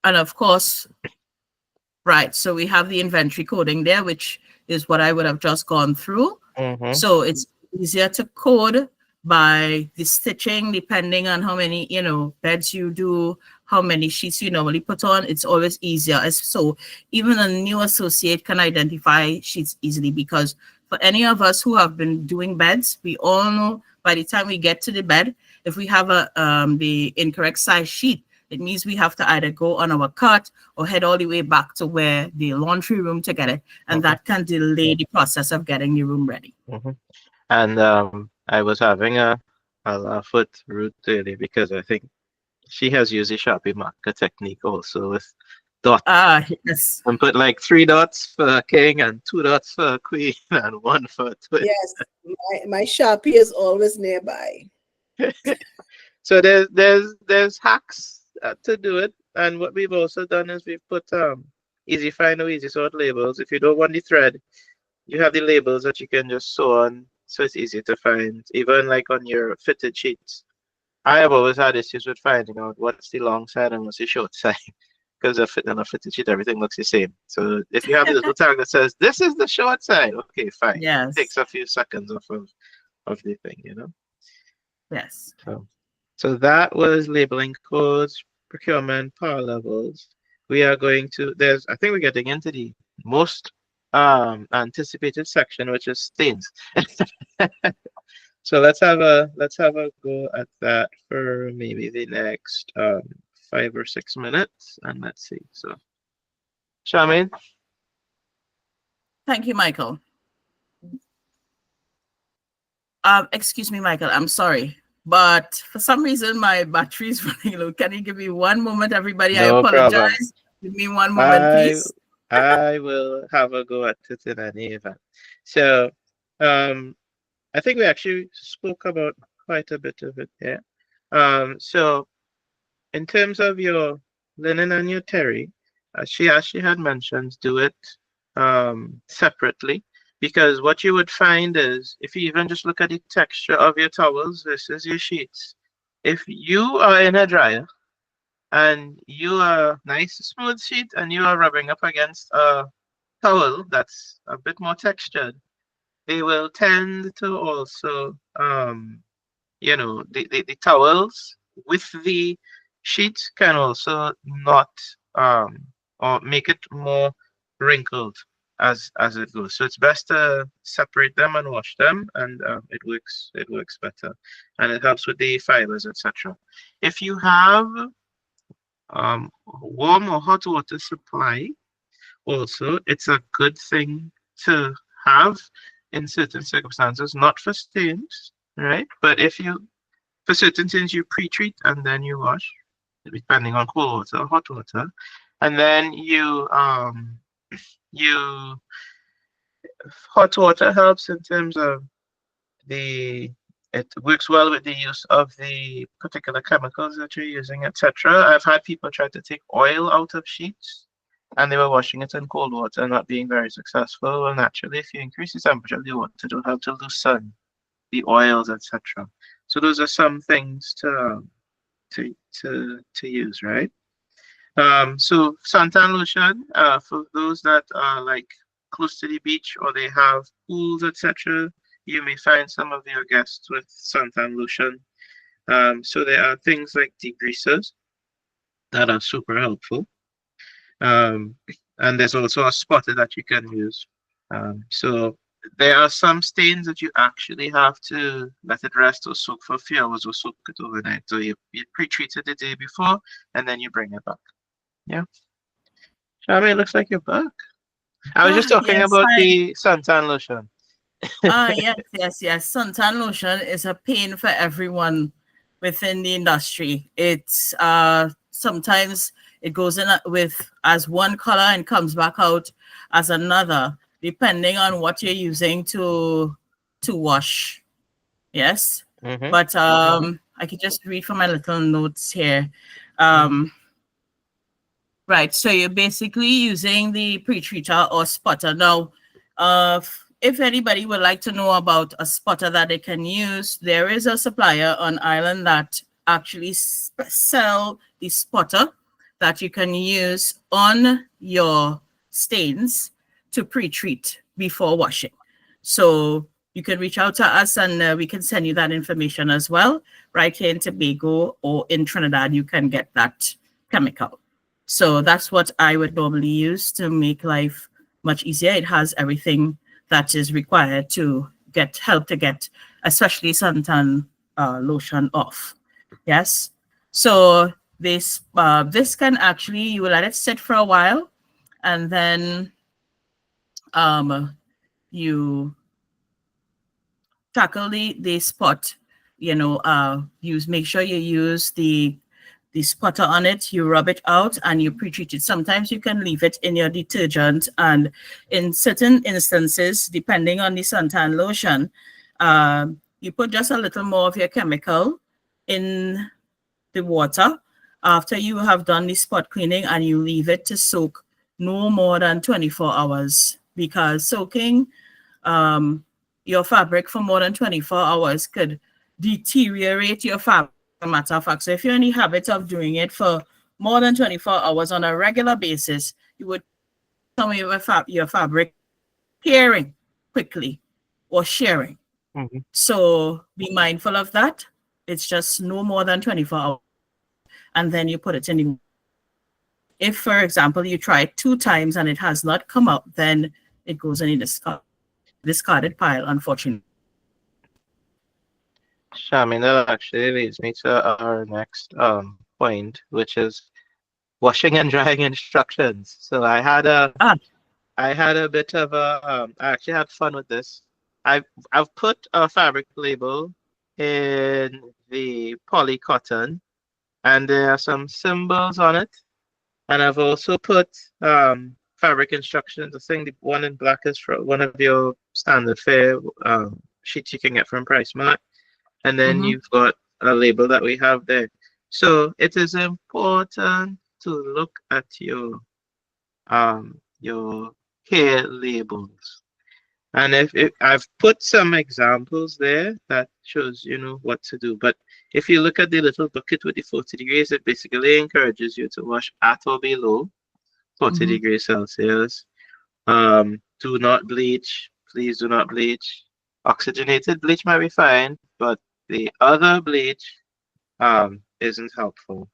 And of course, right. So we have the inventory coding there, which is what I would have just gone through. Mhm. So it's easier to code by the stitching, depending on how many, beds you do, how many sheets you normally put on. It's always easier. So even a new associate can identify sheets easily, because for any of us who have been doing beds, we all know by the time we get to the bed, if we have the incorrect size sheet, it means we have to either go on our cut or head all the way back to where the laundry room to get it. And Mhm. that can delay the process of getting the room ready. Mhm. And I was having a laugh with Ruth earlier because I think she has used the Sharpie marker technique also with dot Ah, yes. and put like three dots for a king and two dots for a queen and one for a twin. Yes, my Sharpie is always nearby. So there's hacks to do it, and what we've also done is we've put easy find or easy sort labels. If you don't want the thread, you have the labels that you can just sew on, so it's easy to find, even like on your fitted sheets. I have always had issues with finding out what's the long side and what's the short side because on a fitted sheet, everything looks the same. So if you have the little tag that says this is the short side, okay, fine. Yes. Takes a few seconds of the thing, you know. Yes. So so that was labeling codes, procurement, power levels. We are going to there's I think we're getting into the most anticipated section, which is stains. So let's have a go at that for maybe the next 5 or 6 minutes, and let's see. So, Charmaine, Thank you, Michael. Excuse me, Michael. I'm sorry, but for some reason my battery is running low. Can you give me one moment, everybody? I no problem. apologize. Give me one moment, I please. I will have a go at it in any event. So, um, I think we actually spoke about quite a bit of it there. So in terms of your linen and your terry, as she had mentioned, do it separately, because what you would find is if you even just look at the texture of your towels versus your sheets, if you are in a dryer and you are nice smooth sheet and you are rubbing up against a towel that's a bit more textured, they will tend to also the towels with the sheets can also not um or make it more wrinkled as it goes. So it's best to separate them and wash them, and it works better, and it helps with the fibers, etc. If you have warm or hot water supply, also it's a good thing to have in certain circumstances, not for stains, right? But if you for certain things, you pre-treat and then you wash, depending on cold water or hot water, and then you hot water helps in terms of the it works well with the use of the particular chemicals that you're using, etc. I've had people try to take oil out of sheets and they were washing it in cold water and not being very successful. Well, naturally, if you increase the temperature of the water, it will help to loosen the oils, etc. So those are some things to use, right? So suntan lotion, for those that are like close to the beach or they have pools, etc., you may find some of your guests with suntan lotion. So there are things like degreasers that are super helpful. Um, and there's also a spotter that you can use. So there are some stains that you actually have to let it rest or soak for a few hours or soak it overnight. So you pre-treat it the day before and then you bring it back. Yeah. Charmaine, it looks like you're back. I was just talking Yes, about hi. the suntan lotion. Yes. Suntan lotion is a pain for everyone within the industry. It's sometimes it goes in with as one color and comes back out as another, depending on what you're using to wash. Yes. Mm-hmm. But I can just read from my little notes here. Right. So you're basically using the pre-treater or spotter. Now, if anybody would like to know about a spotter that they can use, there is a supplier on island that actually sell the spotter that you can use on your stains to pre-treat before washing. So you can reach out to us and we can send you that information as well. Right here in Tobago or in Trinidad, you can get that chemical. So that's what I would normally use to make life much easier. It has everything that is required to help to get, especially suntan lotion off. Yes. So this can actually, you will let it sit for a while, and then you tackle the spot. Make sure you use the spotter on it, you rub it out and you pre-treat it. Sometimes you can leave it in your detergent, and in certain instances, depending on the suntan lotion, you put just a little more of your chemical in the water after you have done the spot cleaning, and you leave it to soak no more than 24 hours, because soaking your fabric for more than 24 hours could deteriorate your fabric. A matter of fact, so if you're in the habit of doing it for more than 24 hours on a regular basis, you would some of your fabric tearing quickly or shearing. Mm-hmm. So be mindful of that. It's just no more than 24 hours, and then you put it in the. If, for example, you try it 2 times and it has not come out, then it goes in the discarded pile, unfortunately. Charmaine, that actually leads me to our next point, which is washing and drying instructions. So I had a bit of a I actually had fun with this. I've put a fabric label in the poly cotton, and there are some symbols on it. And I've also put fabric instructions. I think the one in black is for one of your standard fare sheets you can get from PriceSmart. And then you've got a label that we have there. So it is important to look at your hair labels. And if I've put some examples there that shows what to do. But if you look at the little bucket with the 40 degrees, it basically encourages you to wash at or below 40 degrees Celsius. Do not bleach. Please do not bleach. Oxygenated bleach might be fine, but the other bleach isn't helpful.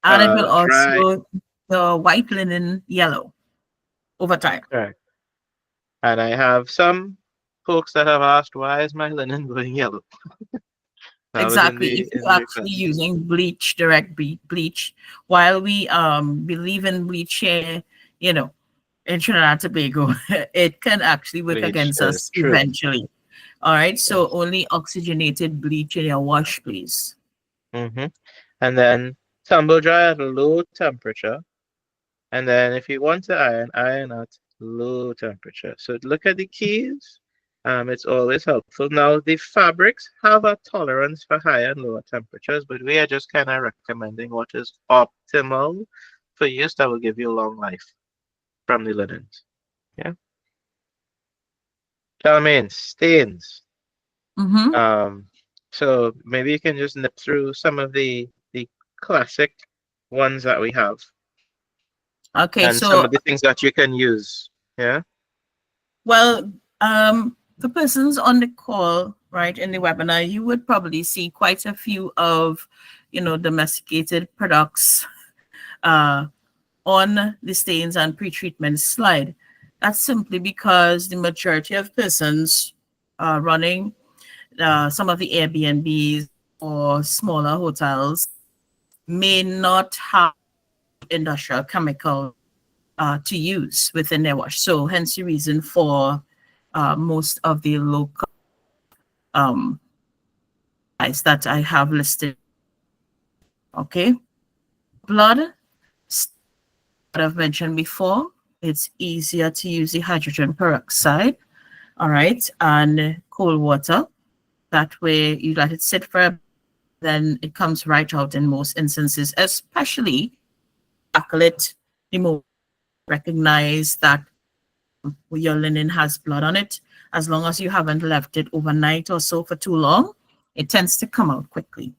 And it will also the white linen yellow over time. Correct. And I have some folks that have asked, why is my linen going yellow? Exactly. If you're actually using bleach, direct bleach, while we believe in bleach here, in Trinidad and Tobago, it can actually work against us eventually. All right. So only oxygenated bleach in your wash, please. And then tumble dry at a low temperature. And then if you want to iron at low temperature. So look at the keys. It's always helpful. Now, the fabrics have a tolerance for higher and lower temperatures, but we are just kind of recommending what is optimal for use that will give you a long life from the linens. Yeah. Charmaine, stains. So maybe you can just nip through some of the classic ones that we have. Okay, and some of the things that you can use. Yeah. Well, the persons on the call, right, in the webinar, you would probably see quite a few of, domesticated products on the stains and pre-treatment slide. That's simply because the majority of persons running some of the Airbnbs or smaller hotels may not have industrial chemical to use within their wash. So hence the reason for most of the local ice that I have listed. Okay. Blood, what I've mentioned before, it's easier to use the hydrogen peroxide, all right, and cold water. That way you let it sit for then it comes right out in most instances, especially tackle it the moment recognize that your linen has blood on it. As long as you haven't left it overnight or so for too long, it tends to come out quickly.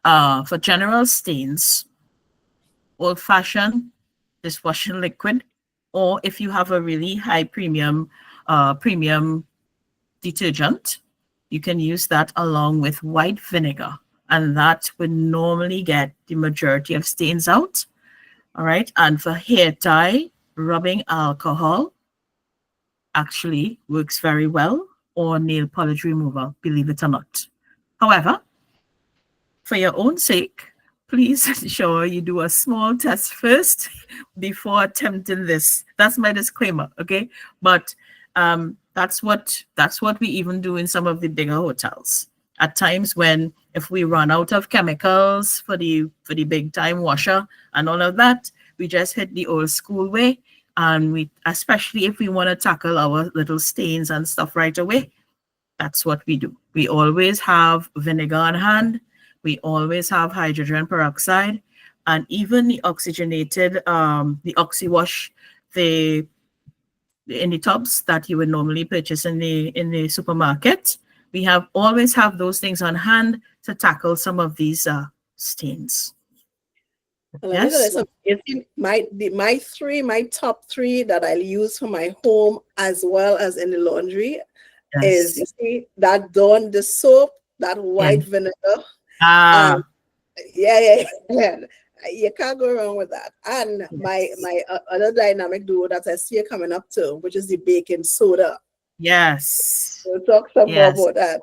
For general stains, old-fashioned dishwashing liquid, or if you have a really high premium detergent, you can use that along with white vinegar, and that would normally get the majority of stains out. All right. And for hair tie, rubbing alcohol actually works very well, or nail polish remover, believe it or not. However, for your own sake, please ensure you do a small test first before attempting this. That's my disclaimer, okay? But that's what we even do in some of the bigger hotels. At times when if we run out of chemicals for the big time washer and all of that, we just hit the old school way. And we, especially if we want to tackle our little stains and stuff right away, that's what we do. We always have vinegar on hand. We always have hydrogen peroxide, and even the oxygenated, the oxywash, in the tubs that you would normally purchase in the supermarket. We always have those things on hand to tackle some of these stains. Yes. My top three that I'll use for my home as well as in the laundry is, you see, that Dawn, the soap, that white vinegar. Yeah. You can't go wrong with that. And my other dynamic duo that I see coming up too, which is the baking soda. Yes. We'll talk some more about that.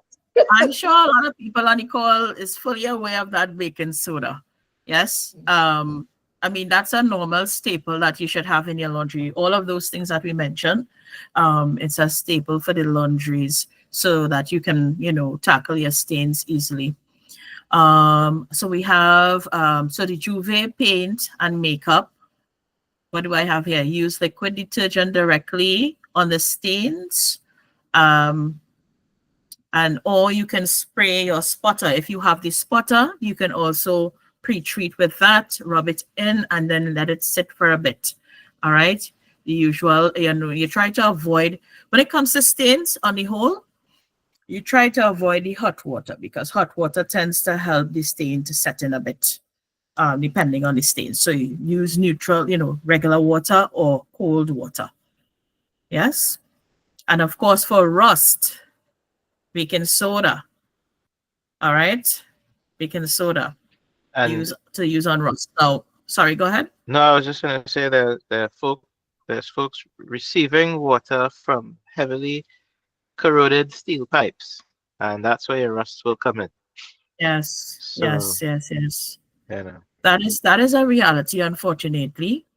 I'm sure a lot of people on the call is fully aware of that baking soda. Yes. I mean, that's a normal staple that you should have in your laundry. All of those things that we mentioned, it's a staple for the laundries so that you can, tackle your stains easily. So we have, so the Juve paint and makeup. What do I have here? Use liquid detergent directly on the stains. Or you can spray your spotter. If you have the spotter, you can also pre-treat with that, rub it in, and then let it sit for a bit. All right. The usual, you try to avoid, when it comes to stains on the whole, you try to avoid the hot water because hot water tends to help the stain to set in a bit, depending on the stain. So you use neutral, regular water or cold water. Yes. And of course, for rust, baking soda. All right. Baking soda. And Use on rust. Now, sorry, go ahead. No, I was just going to say that there's folks receiving water from heavily corroded steel pipes, and that's where your rust will come in. Yes. So, Yes. That is a reality, unfortunately.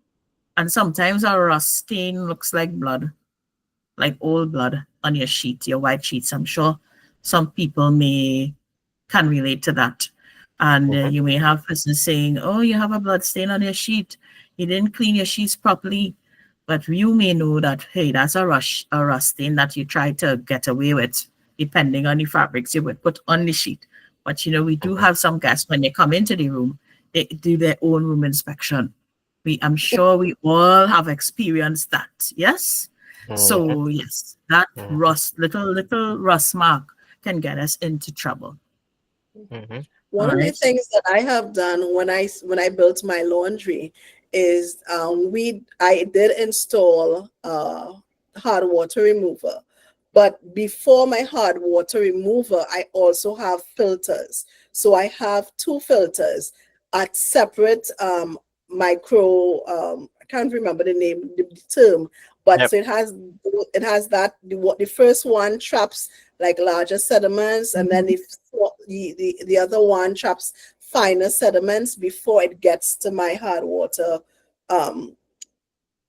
And sometimes a rust stain looks like blood, like old blood on your sheet, your white sheets. I'm sure some people can relate to that. And you may have persons saying, oh, you have a blood stain on your sheet. You didn't clean your sheets properly. But you may know that, hey, that's a rust stain that you try to get away with, depending on the fabrics you would put on the sheet. But, we do have some guests when they come into the room, they do their own room inspection. I'm sure we all have experienced that. Yes. So, yes, that little rust mark can get us into trouble. One of the things that I have done when I built my laundry is I did install hard water remover, but before my hard water remover, I also have filters. So I have two filters at separate micro can't remember the name, the term, but Yep. so it has that the first one traps like larger sediments, and then the other one traps finer sediments before it gets to my hard water um,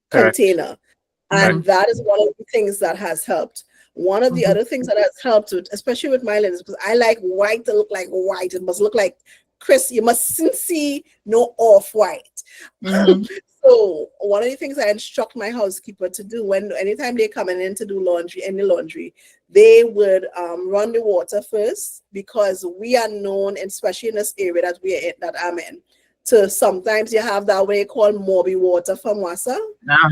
Correct. container. Mhm. And that is one of the things that has helped. One of the Mhm. other things that has helped, with, especially with my lens, because I like white to look like white. It must look like crisp. You mustn't see no off white. Mhm. So one of the things I instruct my housekeeper to do when anytime they come in to do laundry, any laundry, they would run the water first, because we are known, especially in this area that we are in, that I'm in, to sometimes you have that way called Morbi water from Wassa. Ah,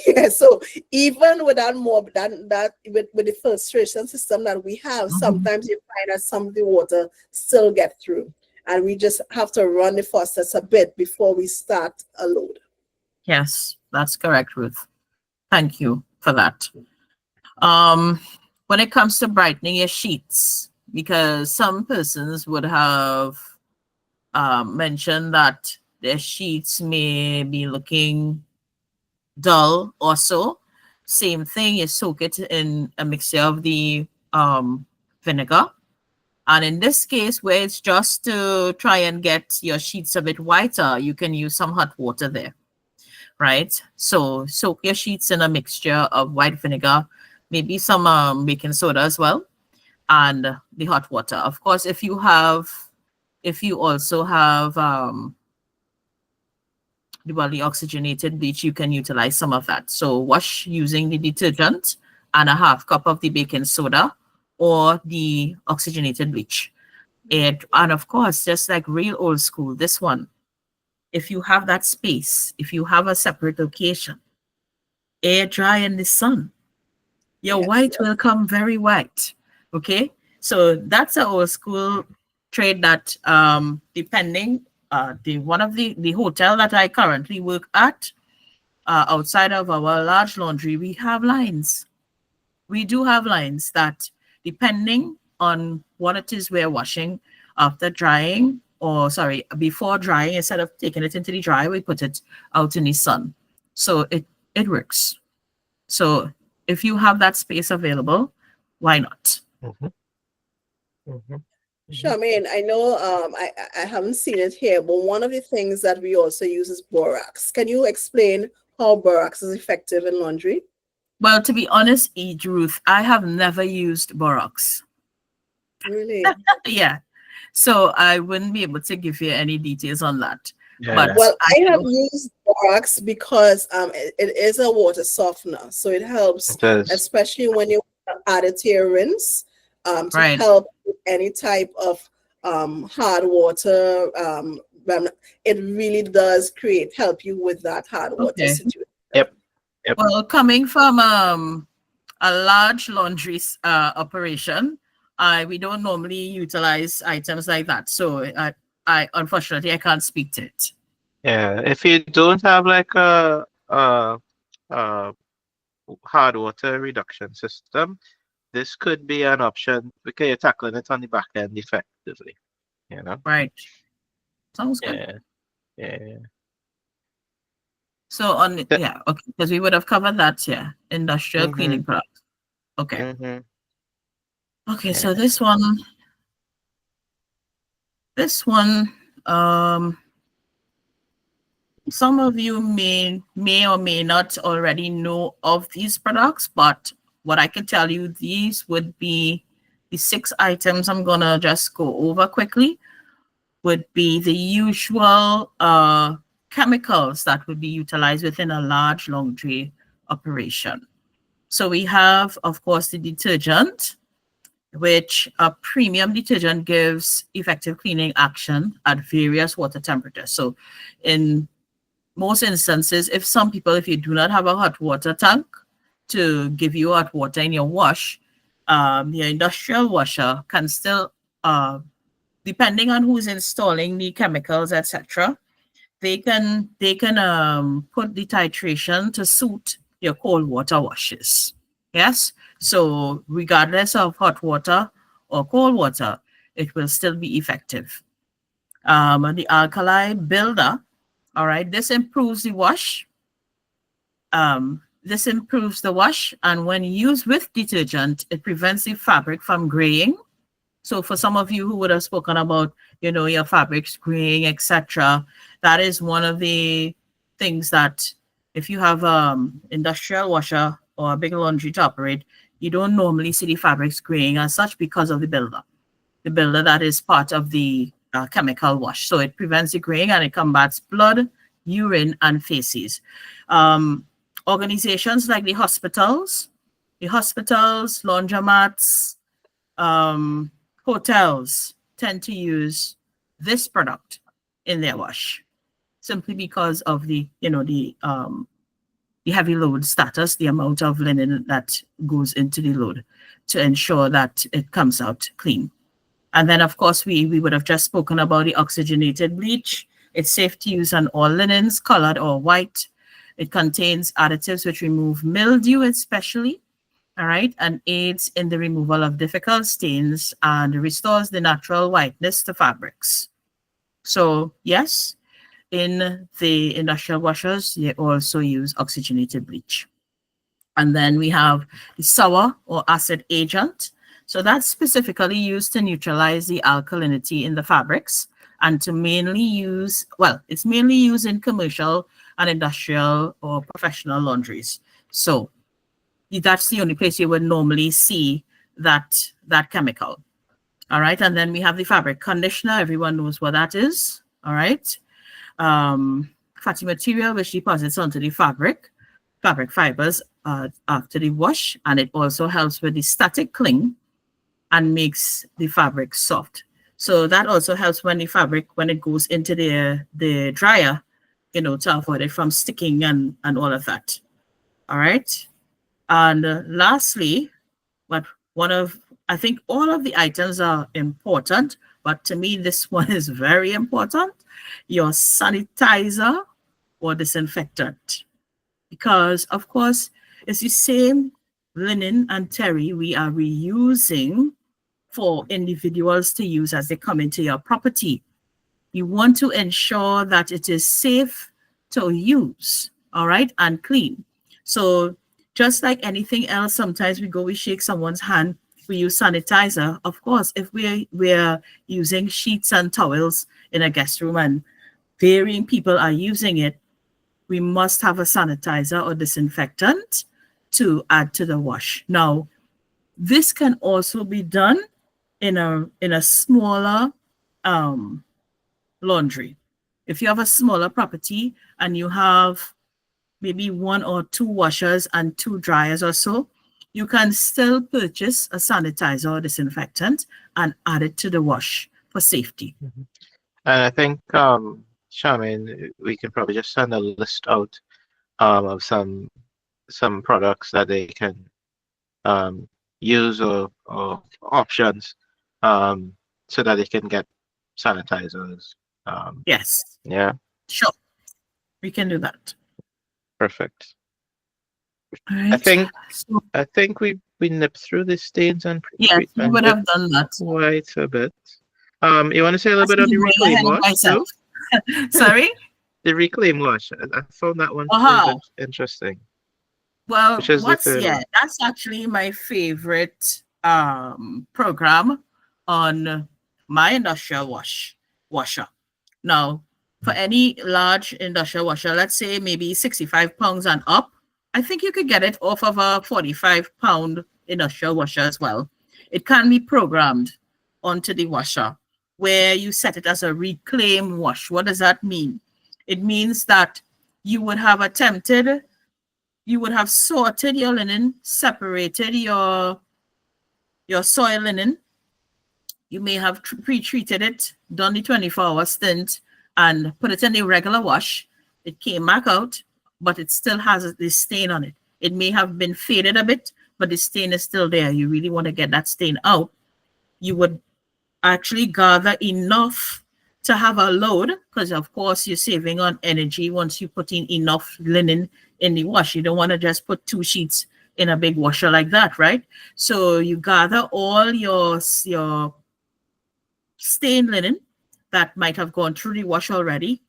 Yeah, so even with that mob, that with the filtration system that we have, mhm. sometimes you find that some of the water still get through, and we just have to run the faucets a bit before we start a load. Yes, that's correct, Ruth. Thank you for that. Um, when it comes to brightening your sheets, because some persons would have mentioned that their sheets may be looking dull or so. Same thing, you soak it in a mixture of the vinegar. And in this case, where it's just to try and get your sheets a bit whiter, you can use some hot water there, right? So soak your sheets in a mixture of white vinegar, maybe some baking soda as well, and the hot water. Of course, if you also have the oxygenated bleach, you can utilize some of that. So wash using the detergent and a half cup of the baking soda or the oxygenated bleach. And of course, just like real old school, this one, if you have that space, if you have a separate location, air dry in the sun, your Yes, white will yes. come very white. Okay. So that's a old school trade that depending the one of the hotel that I currently work at, outside of our large laundry, we have lines. We do have lines that, depending on what it is we're washing, after drying, or sorry, before drying, instead of taking it into the dryer, we put it out in the sun. So it works. So if you have that space available, why not? Mm-hmm. Mm-hmm. Mm-hmm. Charmaine, I know I haven't seen it here, but one of the things that we also use is borax. Can you explain how borax is effective in laundry? Well, to be honest, Ruth, I have never used borax. Really? Yeah. So I wouldn't be able to give you any details on that. Yeah. But Well, I I have do. used borax because it is a water softener. So it helps, It does. especially when you add it to your rinse, to Right. help with any type of hard water. It really does help you with that hard water Okay. situation. Yep. Yep. Well, coming from a large laundry operation, we don't normally utilize items like that. So I unfortunately I can't speak to it. Yeah. If you don't have like a hard water reduction system, this could be an option because you're tackling it on the back end effectively. You know? Right. Sounds good. Yeah. Yeah. So yeah, okay, because we would have covered that, yeah. Industrial Mm-hmm. cleaning products. Okay. Mm-hmm. Okay, Yeah. so this one, um, some of you may or may not already know of these products, but what I can tell you, these would be the 6 items I'm gonna just go over quickly. Would be the usual chemicals that would be utilized within a large laundry operation. So we have, of course, the detergent, which a premium detergent gives effective cleaning action at various water temperatures. So in most instances, if you do not have a hot water tank to give you hot water in your wash, your industrial washer can still, depending on who's installing the chemicals, etc., they can put the titration to suit your cold water washes. Yes. So regardless of hot water or cold water, it will still be effective. The alkali builder, All right, this improves the wash. This improves the wash, and when used with detergent, it prevents the fabric from graying. So for some of you who would have spoken about, your fabrics graying, etc., that is one of the things that if you have industrial washer or a big laundry to operate, you don't normally see the fabrics graying as such because of the builder. The builder that is part of the chemical wash. So it prevents the graying and it combats blood, urine, and feces. Organizations like the hospitals, laundromats, hotels tend to use this product in their wash simply because of the heavy load status, the amount of linen that goes into the load to ensure that it comes out clean. And then, of course, we would have just spoken about the oxygenated bleach. It's safe to use on all linens, colored or white. It contains additives which remove mildew especially, all right, and aids in the removal of difficult stains and restores the natural whiteness to fabrics. So, yes, in the industrial washers, they also use oxygenated bleach. And then we have the sour or acid agent. So that's specifically used to neutralize the alkalinity in the fabrics and to mainly use, it's mainly used in commercial and industrial or professional laundries. So that's the only place you would normally see that chemical. All right. And then we have the fabric conditioner. Everyone knows what that is. All right. Fatty material which deposits onto the fabric fibers after the wash, and it also helps with the static cling and makes the fabric soft. So that also helps when the fabric, when it goes into the dryer, to avoid it from sticking and all of that. All right. And lastly, I think all of the items are important, but to me, this one is very important. Your sanitizer or disinfectant. Because, of course, it's the same linen and terry we are reusing for individuals to use as they come into your property. You want to ensure that it is safe to use, all right, and clean. So just like anything else, sometimes we shake someone's hand, we use sanitizer. Of course, if we're using sheets and towels in a guest room and varying people are using it, we must have a sanitizer or disinfectant to add to the wash. Now, this can also be done in a smaller laundry. If you have a smaller property and you have maybe 1 or 2 washers and 2 dryers or so, you can still purchase a sanitizer or disinfectant and add it to the wash for safety. Mm-hmm. And I think, Charmaine, we can probably just send a list out of some products that they can use or options so that they can get sanitizers. Yes. Yeah. Sure. We can do that. Perfect. All right. I think we nipped through the stains and yes, we would have done that quite a bit. You want to say a little bit on the reclaim wash too? Sorry? The reclaim wash. I found that one interesting. Well, that's actually my favorite program on my industrial washer. Now, for any large industrial washer, let's say maybe 65 pounds and up, I think you could get it off of a 45-pound industrial washer as well. It can be programmed onto the washer where you set it as a reclaim wash. What does that mean? It means that you would have sorted your linen, separated your soil linen. You may have pre-treated it, done the 24-hour stint, and put it in a regular wash. It came back out, but it still has this stain on it. It may have been faded a bit, but the stain is still there. You really want to get that stain out. You would actually gather enough to have a load, because of course you're saving on energy once you put in enough linen in the wash. You don't want to just put 2 sheets in a big washer like that, right? So you gather all your stained linen that might have gone through the wash already,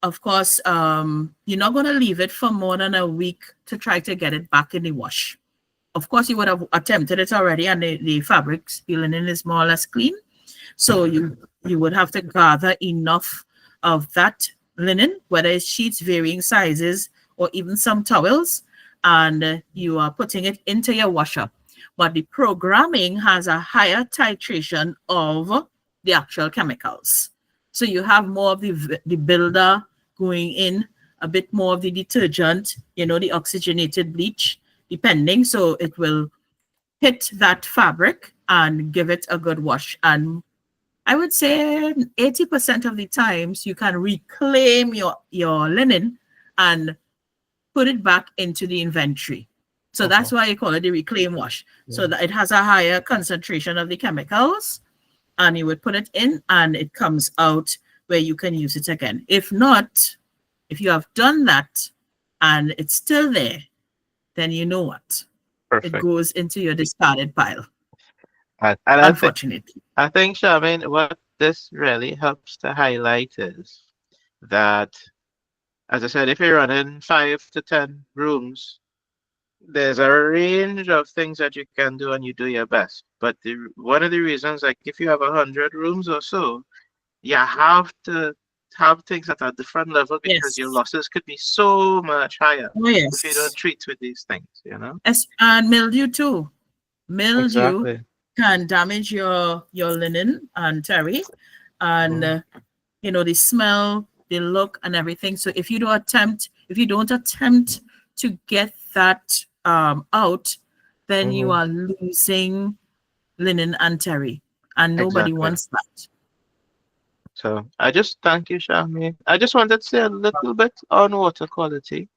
of course, you're not going to leave it for more than a week to try to get it back in the wash. Of course, you would have attempted it already, and the fabrics, the linen is more or less clean. So you would have to gather enough of that linen, whether it's sheets, varying sizes, or even some towels, and you are putting it into your washer. But the programming has a higher titration of the actual chemicals. So you have more of the builder going in, a bit more of the detergent, the oxygenated bleach, depending. So it will hit that fabric and give it a good wash. And I would say 80% of the times you can reclaim your linen and put it back into the inventory. So that's why you call it the reclaim wash. Yeah. So that it has a higher concentration of the chemicals, and you would put it in and it comes out where you can use it again. If not, if you have done that and it's still there, then you know what? Perfect. It goes into your discarded pile. And unfortunately. I think, Charmaine, what this really helps to highlight is that, as I said, if you're running 5 to 10 rooms, there's a range of things that you can do and you do your best. But one of the reasons, like if you have 100 rooms or so, you have to have things at a different level because your losses could be so much higher if you don't treat with these things, Yes, and mildew too. Mildew can damage your linen and terry, and the smell, the look, and everything. So if you don't attempt to get that out, then you are losing linen and terry, and nobody wants that. So I just thank you, Charmaine. I just wanted to say a little bit on water quality.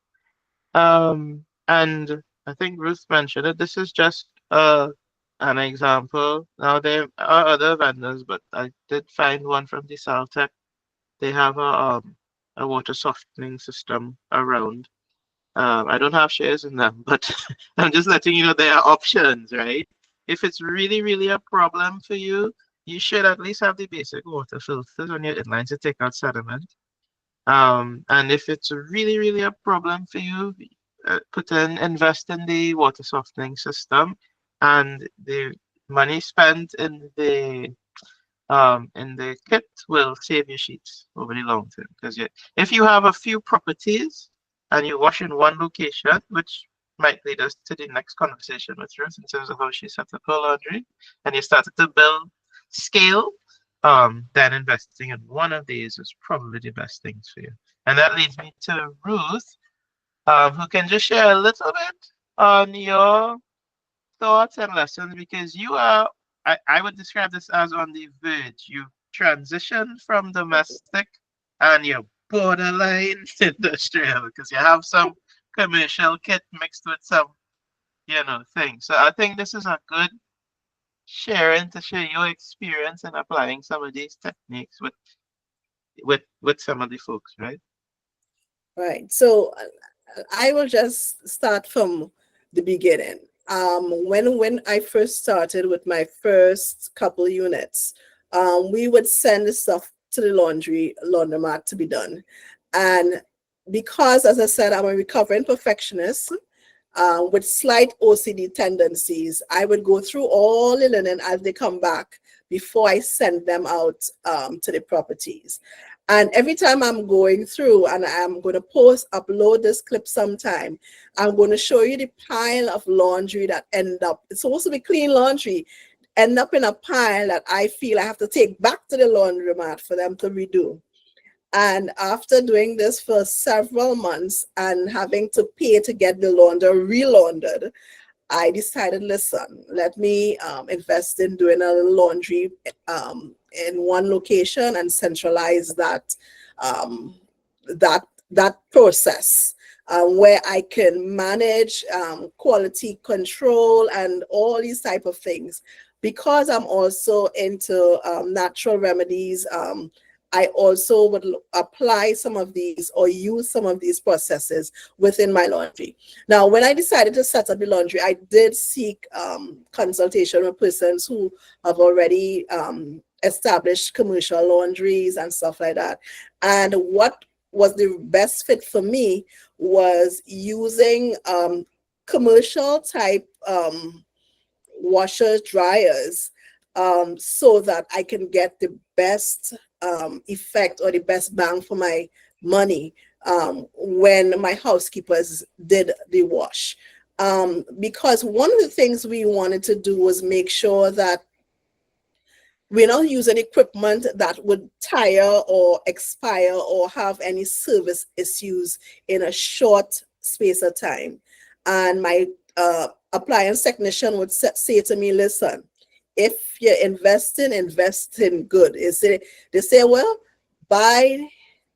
And I think Ruth mentioned it. This is just an example. Now there are other vendors, but I did find one from the Saltec. They have a water softening system around. I don't have shares in them, but I'm just letting you know there are options, right? If it's really, really a problem for you, you should at least have the basic water filters on your inlines to take out sediment. And if it's really, really a problem for you, invest in the water softening system, and the money spent in the kit will save you sheets over the long term. Because if you have a few properties and you wash in one location, which might lead us to the next conversation with Ruth in terms of how she set up her laundry, and you started to build scale, then investing in one of these is probably the best things for you. And that leads me to Ruth, who can just share a little bit on your thoughts and lessons, because you are, I would describe this as on the verge. You transitioned from domestic and you're borderline industrial, because you have some commercial kit mixed with some, things. So I think this is a good sharing to share your experience in applying some of these techniques with some of the folks, right? Right. So I will just start from the beginning. When I first started with my first couple units, we would send the stuff to the laundromat to be done. And because, as I said, I'm a recovering perfectionist with slight OCD tendencies, I would go through all the linen as they come back before I send them out to the properties. And every time I'm going through, and I'm going to upload this clip sometime, I'm going to show you the pile of laundry that end up, it's supposed to be clean laundry, end up in a pile that I feel I have to take back to the laundromat for them to redo. And after doing this for several months and having to pay to get the launder relaundered, I decided, listen, let me invest in doing a little laundry in one location and centralize that process where I can manage quality control and all these type of things. Because I'm also into natural remedies, I also would apply some of these or use some of these processes within my laundry. Now, when I decided to set up the laundry, I did seek consultation with persons who have already established commercial laundries and stuff like that. And what was the best fit for me was using commercial type washers, dryers, so that I can get the best effect or the best bang for my money when my housekeepers did the wash. Because one of the things we wanted to do was make sure that we're not using equipment that would tire or expire or have any service issues in a short space of time. And my appliance technician would say to me, listen, if you're investing, invest in good. They say, well, buy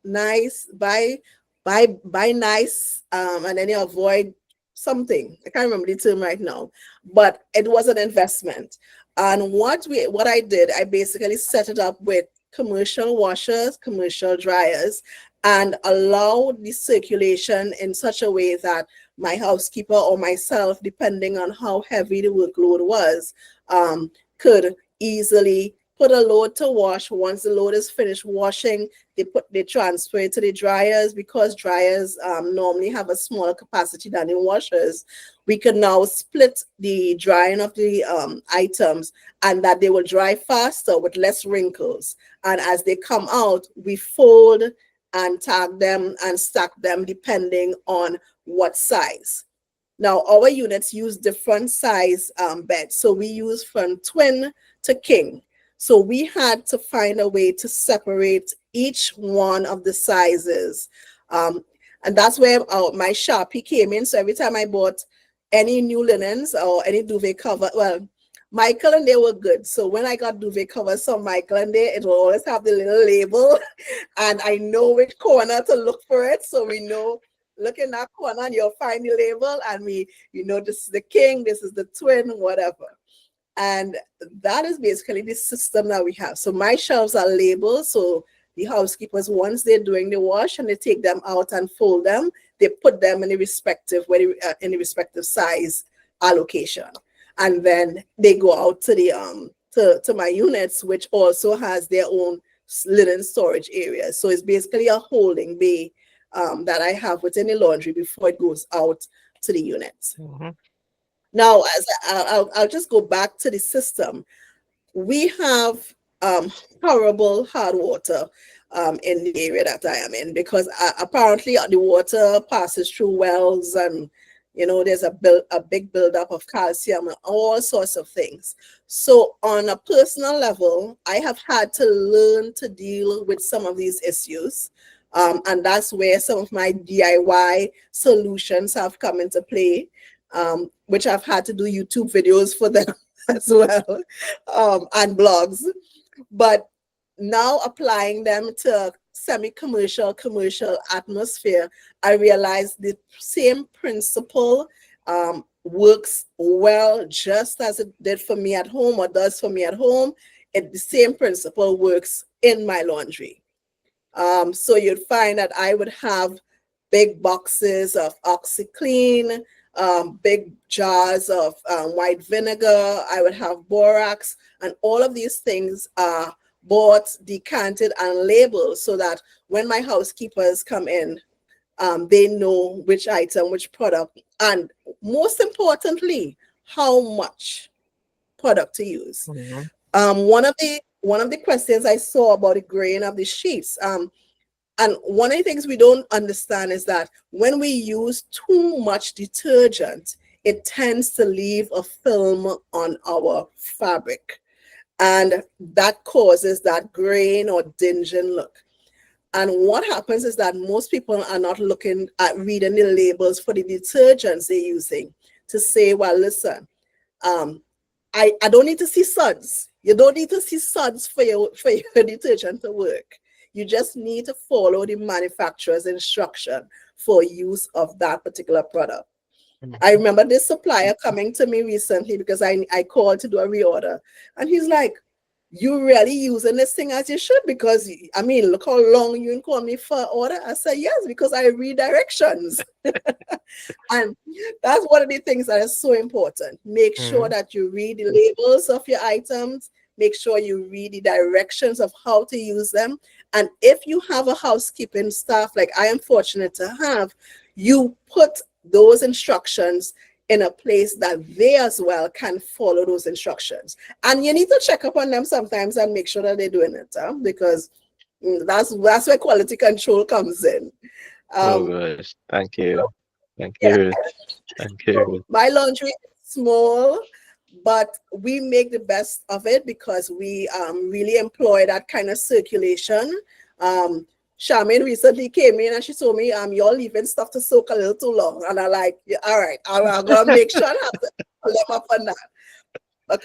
nice, buy nice, and then you avoid something. I can't remember the term right now, but it was an investment. And what I did, I basically set it up with commercial washers, commercial dryers, and allow the circulation in such a way that my housekeeper or myself, depending on how heavy the workload was, could easily put a load to wash. Once the load is finished washing, they transfer it to the dryers. Because dryers normally have a smaller capacity than the washers, we can now split the drying of the items, and that they will dry faster with less wrinkles. And as they come out, we fold and tag them and stack them depending on what size. Now, our units use different size beds. So we use from twin to king. So we had to find a way to separate each one of the sizes. And that's where my Sharpie came in. So every time I bought any new linens or any duvet cover, well, Michael and they were good. So when I got duvet covers from Michael and they, it will always have the little label. And I know which corner to look for it. So we know, look in that corner and you'll find the label. And this is the king, this is the twin, whatever. And that is basically the system that we have. So my shelves are labeled. So the housekeepers, once they're doing the wash and they take them out and fold them, they put them in the respective size allocation. And then they go out to the to my units, which also has their own linen storage area. So it's basically a holding bay that I have within the laundry before it goes out to the units. Mm-hmm. Now, as I'll just go back to the system. We have horrible hard water in the area that I am in, because apparently the water passes through wells, and there's a big buildup of calcium and all sorts of things. So on a personal level, I have had to learn to deal with some of these issues. And that's where some of my DIY solutions have come into play, which I've had to do YouTube videos for them as well, and blogs. But now applying them to semi-commercial, commercial atmosphere, I realized the same principle works well, just as it did for me at home or does for me at home. The same principle works in my laundry. So you'd find that I would have big boxes of OxyClean, big jars of white vinegar. I would have borax, and all of these things are bought, decanted, and labeled so that when my housekeepers come in, they know which item, which product, and most importantly, how much product to use. Mm-hmm. One of the questions I saw about the grain of the sheets, and one of the things we don't understand is that when we use too much detergent, it tends to leave a film on our fabric. And that causes that grain or dingy look. And what happens is that most people are not looking at reading the labels for the detergents they're using to say, well, listen, I don't need to see suds. You don't need to see suds for your detergent to work. You just need to follow the manufacturer's instruction for use of that particular product. Mm-hmm. I remember this supplier coming to me recently because I called to do a reorder. And he's like, you really using this thing as you should? Because, I mean, look how long you call me for order. I said, yes, because I read directions. And that's one of the things that is so important. Make sure that you read the labels of your items. make sure you read the directions of how to use them. And if you have a housekeeping staff, like I am fortunate to have, you put those instructions in a place that they as well can follow those instructions. And you need to check up on them sometimes and make sure that they're doing it, because that's where quality control comes in. Oh gosh, thank you. Thank Yeah. you. Thank you. My laundry is small, but we make the best of it because we really employ that kind of circulation. Charmaine recently came in and she told me, you're leaving stuff to soak a little too long. And I'm like, yeah, all right, I'm going to make sure I have to pull them up on that. But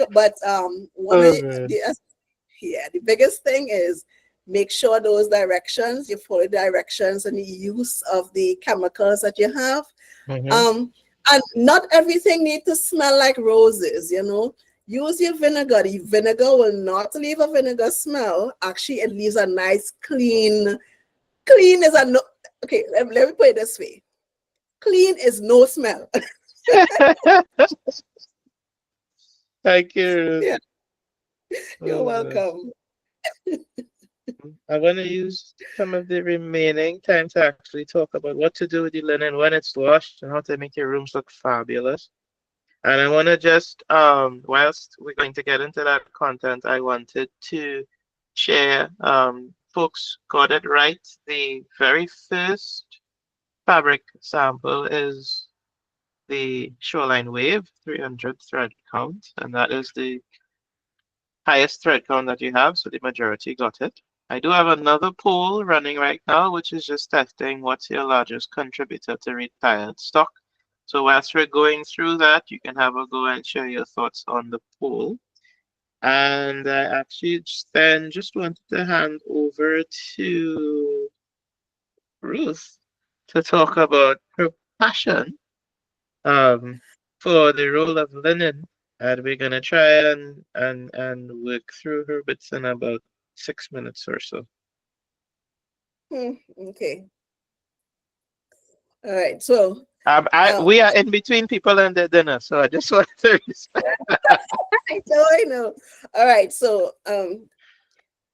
the biggest thing is make sure those directions, you follow directions and the use of the chemicals that you have. Mhm. And not everything needs to smell like roses, you know. Use your vinegar. The vinegar will not leave a vinegar smell. Actually, it leaves a nice clean is a no. Okay, let me put it this way. Clean is no smell. Thank you. Yeah, you're Oh, gosh. welcome. I want to use some of the remaining time to actually talk about what to do with the linen when it's washed and how to make your rooms look fabulous. And I want to just, whilst we're going to get into that content, I wanted to share, folks got it right. The very first fabric sample is the Shoreline Wave 300 thread count, and that is the highest thread count that you have, so the majority got it. I do have another poll running right now, which is just testing what's your largest contributor to retired stock. So whilst we're going through that, you can have a go and share your thoughts on the poll. And I actually then just wanted to hand over to Ruth to talk about her passion for the role of linen. And we're gonna try and work through her bits in about 6 minutes or so. Okay. All right. So We are in between people and their dinner, so I just want to respect. I know. All right. So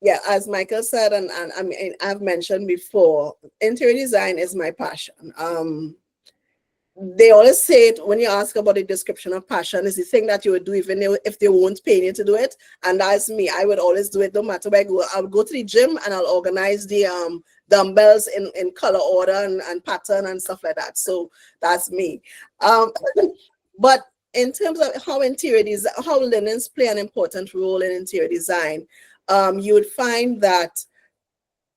yeah, as Michael said, and I mean I've mentioned before, interior design is my passion. They always say it when you ask about the description of passion is the thing that you would do even if they won't pay you to do it. And that's me. I would always do it no matter where I go. I would go to the gym and I'll organize the dumbbells in color order and pattern and stuff like that. So that's me. But in terms of how how linens play an important role in interior design, you would find that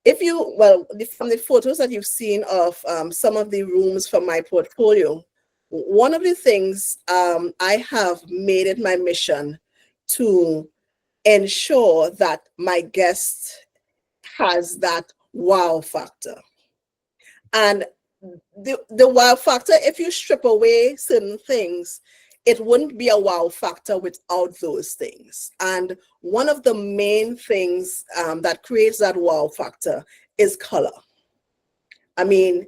from the photos that you've seen of some of the rooms from my portfolio, one of the things I have made it my mission to ensure that my guest has that wow factor. And the wow factor, if you strip away certain things, it wouldn't be a wow factor without those things. And one of the main things that creates that wow factor is color. I mean,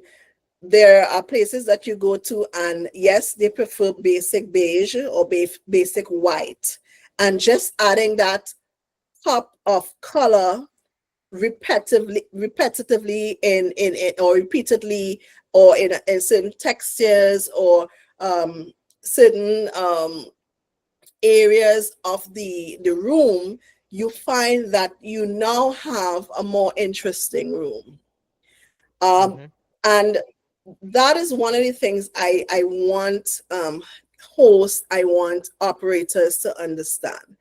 there are places that you go to and yes, they prefer basic beige or basic white. And just adding that pop of color repetitively in or repeatedly or in certain textures or certain areas of the room, you find that you now have a more interesting room. And that is one of the things I want hosts, I want operators to understand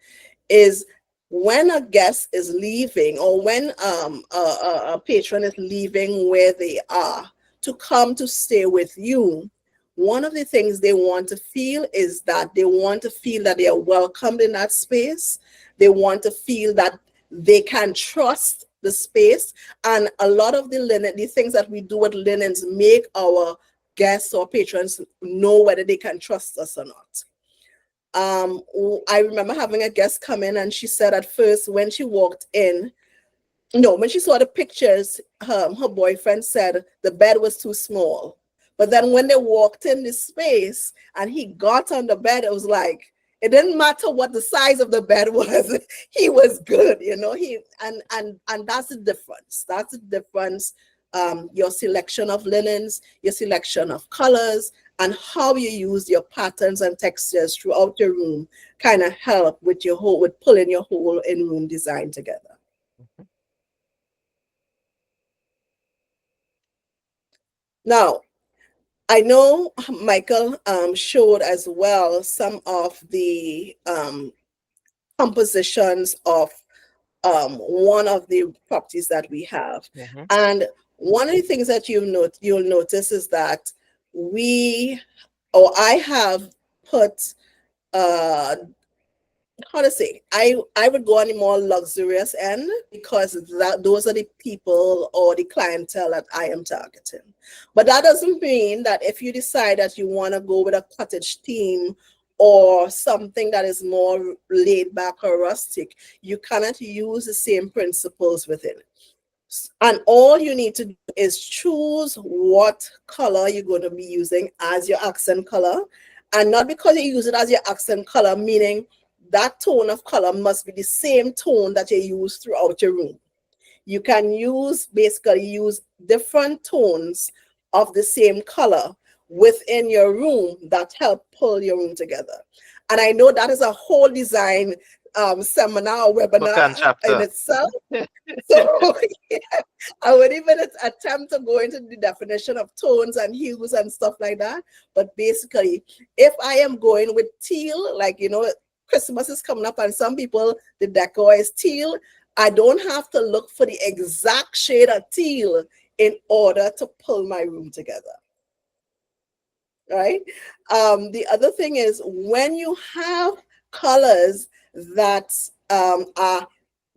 is when a guest is leaving or when a patron is leaving where they are to come to stay with you, one of the things they want to feel is that they want to feel that they are welcomed in that space. They want to feel that they can trust the space. And a lot of the things that we do with linens make our guests or patrons know whether they can trust us or not. I remember having a guest come in and she said at first when she walked in, when she saw the pictures, her boyfriend said the bed was too small. But then when they walked in this space and he got on the bed, it was like, It didn't matter what the size of the bed was. He was good, you know. And that's the difference. That's the difference. Your selection of linens, your selection of colors, and how you use your patterns and textures throughout your room kind of help with pulling your whole in-room design together. Now, I know Michael showed as well some of the compositions of one of the properties that we have. And one of the things that you'll notice is that I have put how to say, I would go on the more luxurious end because those are the people or the clientele that I am targeting. But that doesn't mean that if you decide that you want to go with a cottage theme or something that is more laid back or rustic, you cannot use the same principles within it. And all you need to do is choose what color you're going to be using as your accent color. And not because you use it as your accent color, meaning that tone of color must be the same tone that you use throughout your room. You can basically use different tones of the same color within your room that help pull your room together. And I know that is a whole design seminar, webinar in itself. So yeah, I would even attempt to go into the definition of tones and hues and stuff like that. But basically, if I am going with teal, like, you know, Christmas is coming up and some people, the decor is teal, I don't have to look for the exact shade of teal in order to pull my room together. Right? The other thing is when you have colors that are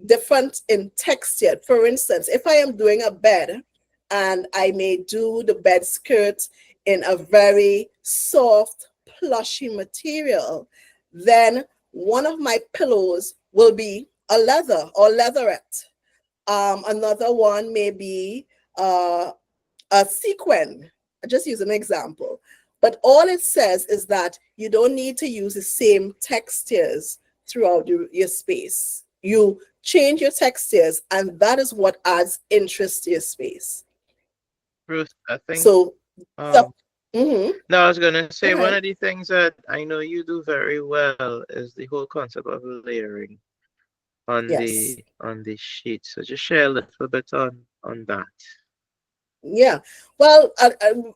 different in texture. For instance, if I am doing a bed and I may do the bed skirt in a very soft, plushy material, then one of my pillows will be a leather or leatherette. Another one may be a sequin. I just use an example. But all it says is that you don't need to use the same textures throughout your space. You change your textures, and that is what adds interest to your space. Ruth, I think. So, no, I was gonna say one of the things that I know you do very well is the whole concept of layering on the sheet. So just share a little bit on that. Yeah, well,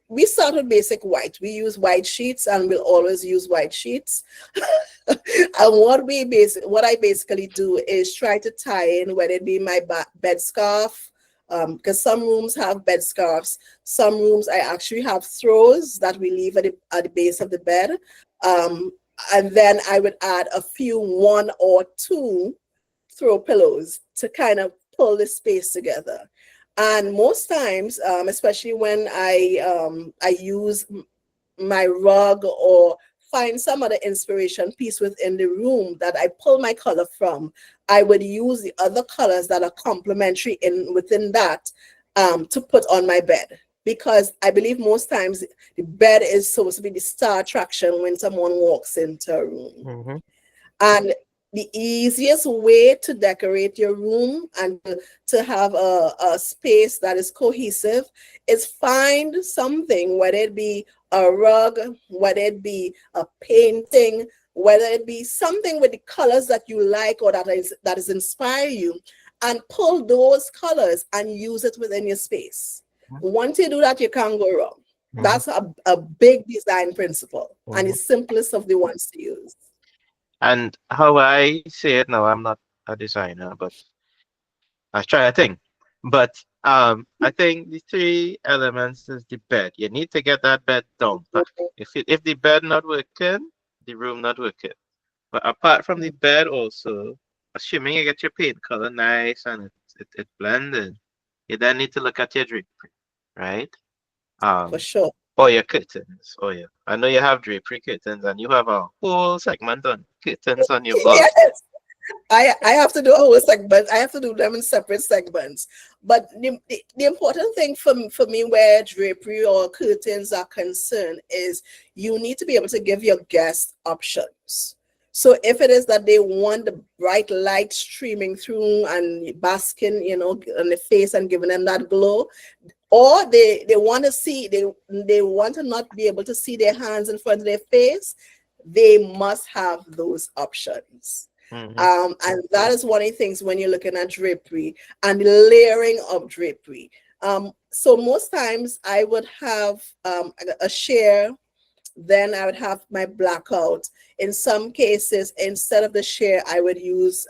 we start with basic white. We use white sheets, and we'll always use white sheets. And what I basically do is try to tie in, whether it be my bed scarf, because some rooms have bed scarves. Some rooms I actually have throws that we leave at the base of the bed, and then I would add a few 1 or 2 throw pillows to kind of pull the space together. And most times, especially when I use my rug or find some other inspiration piece within the room that I pull my color from, I would use the other colors that are complementary within that to put on my bed. Because I believe most times the bed is supposed to be the star attraction when someone walks into a room. And the easiest way to decorate your room and to have a space that is cohesive is find something, whether it be a rug, whether it be a painting, whether it be something with the colors that you like or that is inspire you, and pull those colors and use it within your space. Once you do that, you can't go wrong. That's a big design principle and the simplest of the ones to use. And how I say it now, I'm not a designer, but I try a thing. But I think the 3 elements is the bed. You need to get that bed down. If the bed not working, the room not working. But apart from the bed also, assuming you get your paint color nice and it blended, you then need to look at your drapery, right? For sure. Or your curtains. Oh yeah. I know you have drapery curtains and you have a whole segment on curtains on your blog. Yes. I have to do a whole segment. I have to do them in separate segments. But the important thing for me where drapery or curtains are concerned is you need to be able to give your guests options. So if it is that they want the bright light streaming through and basking, on the face and giving them that glow, or they want to see, they want to not be able to see their hands in front of their face, they must have those options. And that is one of the things when you're looking at drapery and the layering of drapery. So most times I would have a share, then I would have my blackout. In some cases, instead of the share, I would use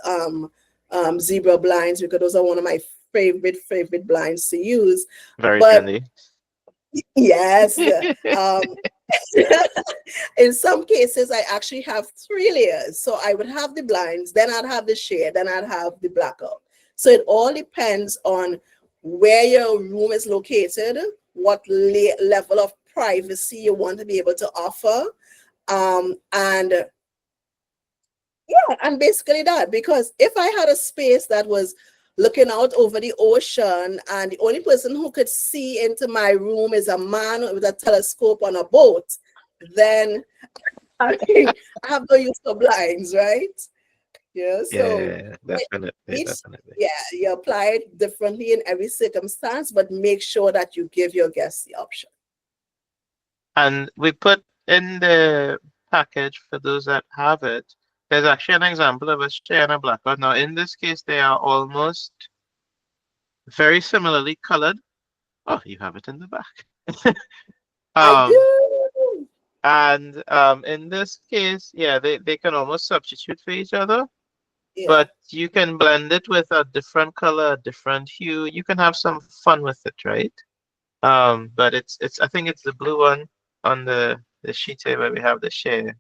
zebra blinds, because those are one of my favorite blinds to use. Very But trendy. yes, in some cases, I actually have 3 layers. So I would have the blinds, then I'd have the shade, then I'd have the blackout. So it all depends on where your room is located, what level of privacy you want to be able to offer. And yeah, and basically that, because if I had a space that was looking out over the ocean and the only person who could see into my room is a man with a telescope on a boat, then I have no use for blinds, right? Yeah, so Yeah, definitely. you apply it differently in every circumstance, but make sure that you give your guests the option. And we put in the package for those that have it. There's actually an example of a share and a blackout. Now, in this case, they are almost very similarly colored. Oh, you have it in the back. I um, do. and in this case, yeah, they can almost substitute for each other, Yeah, but you can blend it with a different color, a different hue. You can have some fun with it, right? But it's I think it's the blue one on the sheet here where we have the share.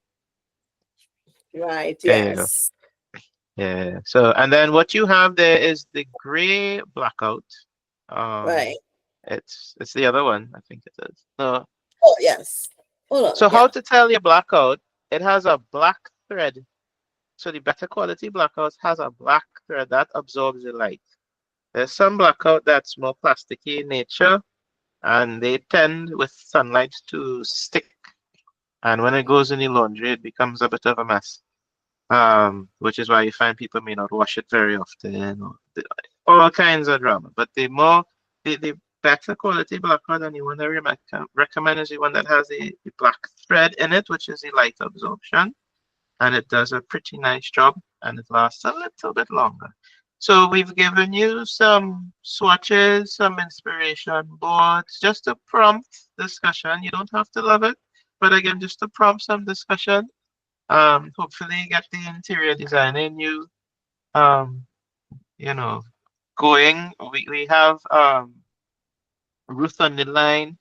right. There you go. Yes. Yeah. So and then what you have there is the gray blackout. Right. It's the other one, I think it is. No. Oh, yes. Hold on. So Yeah. how to tell your blackout? It has a black thread. So the better quality blackout has a black thread that absorbs the light. There's some blackout that's more plasticky in nature, and they tend with sunlight to stick. And when it goes in the laundry, it becomes a bit of a mess. Which is why you find people may not wash it very often, or all kinds of drama. But the better quality blackout, and the one that we recommend is the one that has the black thread in it, which is the light absorption, and it does a pretty nice job, and it lasts a little bit longer. So we've given you some swatches, some inspiration boards, just to prompt discussion. You don't have to love it, but again, just to prompt some discussion. Hopefully get the interior design in you, um, you know, going. We have Ruth on the line.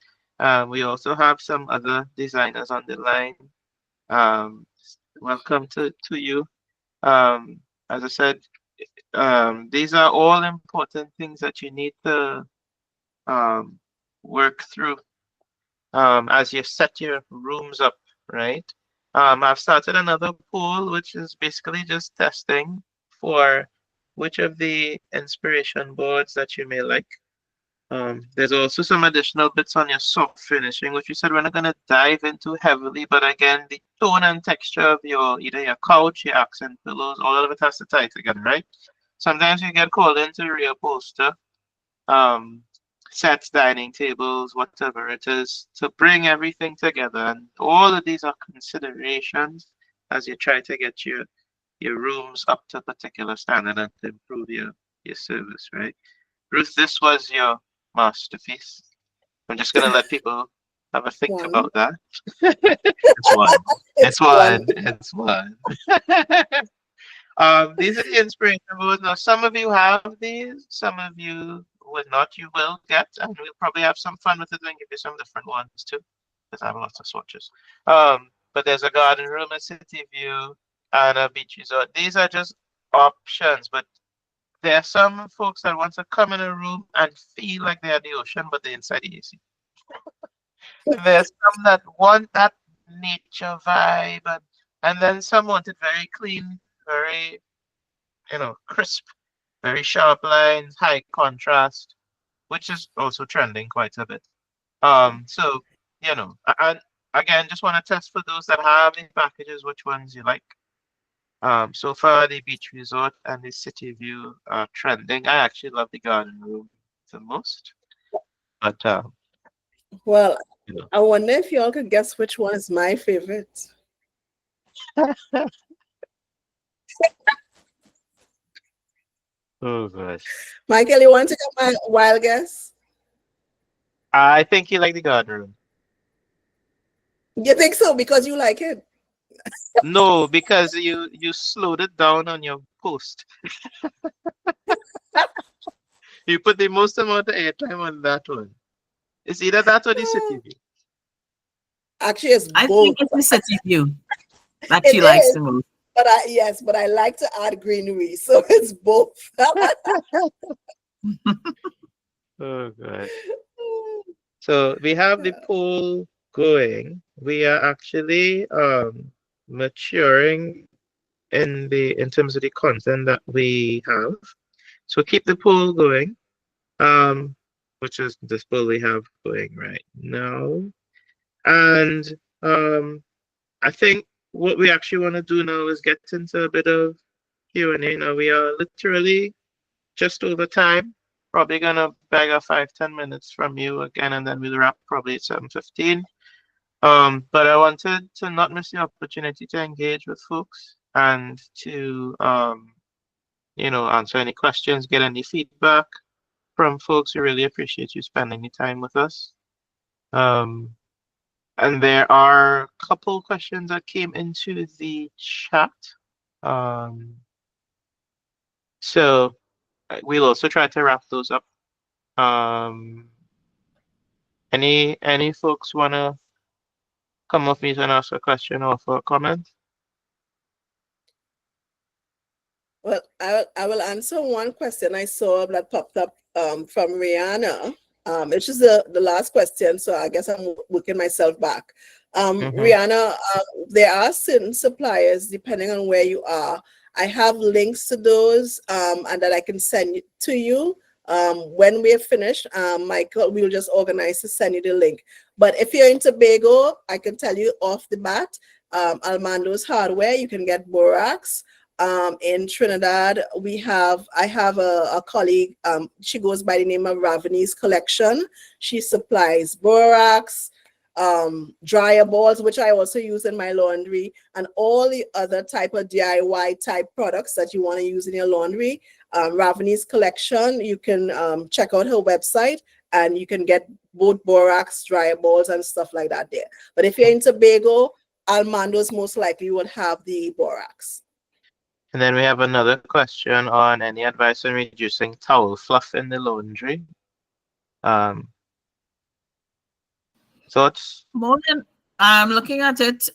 We also have some other designers on the line. Um, Welcome to you. As I said, these are all important things that you need to um, work through as you set your rooms up, right? I've started another poll, which is basically just testing for which of the inspiration boards that you may like. There's also some additional bits on your soft finishing, which you said we're not going to dive into heavily, but again, the tone and texture of either your couch, your accent pillows, all of it has to tie together, right? Sometimes you get called in to reupholster, um, sets, dining tables, whatever it is, to bring everything together. And all of these are considerations as you try to get your rooms up to a particular standard and to improve your service, right? Ruth, this was your masterpiece. I'm just gonna let people have a think One. about that. It's one. It's One. one. It's one. These are the inspiration boards. Now, some of you have these, some of you would not. You will get, and we'll probably have some fun with it and give you some different ones too, because I have lots of swatches. But there's a garden room, a city view, and a beach resort. These are just options, but there are some folks that want to come in a room and feel like they're at the ocean, but they're inside the AC. There's some that want that nature vibe, and then some want it very clean, very crisp, very sharp lines, high contrast, which is also trending quite a bit. So and again, just want to test for those that have these packages, which ones you like. So far, the beach resort and the city view are trending. I actually love the garden room the most, but Well, you know. I wonder if y'all could guess which one is my favorite. Oh gosh. Michael, you want to get my wild guess? I think you like the garden room. You think so because you like it? No, because you slowed it down on your post. You put the most amount of airtime on that one. It's either that or the city view. Actually, it's I both. think it's the city view that It she likes is, the most. but I like to add greenery, so it's both. Oh gosh. So we have the poll going. We are actually maturing in terms of the content that we have. So keep the poll going. Um, which is this poll we have going right now. And I think what we actually want to do now is get into a bit of Q&A. Now we are literally just over time. Probably gonna beg a 5-10 minutes from you again, and then we'll wrap probably at 7:15. But I wanted to not miss the opportunity to engage with folks and to answer any questions, get any feedback from folks. We really appreciate you spending the time with us. Um, and there are a couple questions that came into the chat. Um, so we'll also try to wrap those up. Um, any folks wanna come off mute and ask a question or for a comment? Well, I will answer one question I saw that popped up from Rihanna. It's just the last question, so I guess I'm working myself back. Rihanna, there are certain suppliers depending on where you are. I have links to those and that I can send to you. When we're finished, Michael, we'll just organize to send you the link. But if you're in Tobago, I can tell you off the bat, Almando's Hardware, you can get borax. In Trinidad, I have a colleague, she goes by the name of Raveni's Collection. She supplies borax, dryer balls, which I also use in my laundry, and all the other type of DIY type products that you want to use in your laundry. Raveni's Collection, you can check out her website and you can get both borax, dryer balls, and stuff like that there. But if you're in Tobago, Almando's most likely would have the borax. And then we have another question on any advice on reducing towel fluff in the laundry. Thoughts? More than I'm looking at it.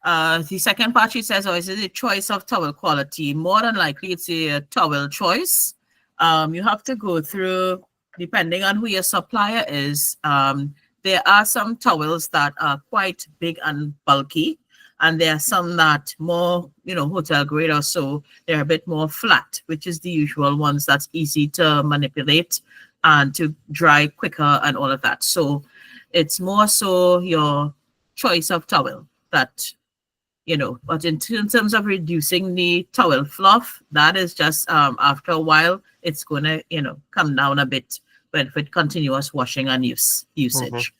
The second part she says, is it a choice of towel quality? More than likely, it's a towel choice. You have to go through, depending on who your supplier is. There are some towels that are quite big and bulky, and there are some that more, hotel grade or so. They're a bit more flat, which is the usual ones that's easy to manipulate and to dry quicker and all of that. So it's more so your choice of towel that, but in terms of reducing the towel fluff, that is just after a while, it's going to, come down a bit with continuous washing and usage.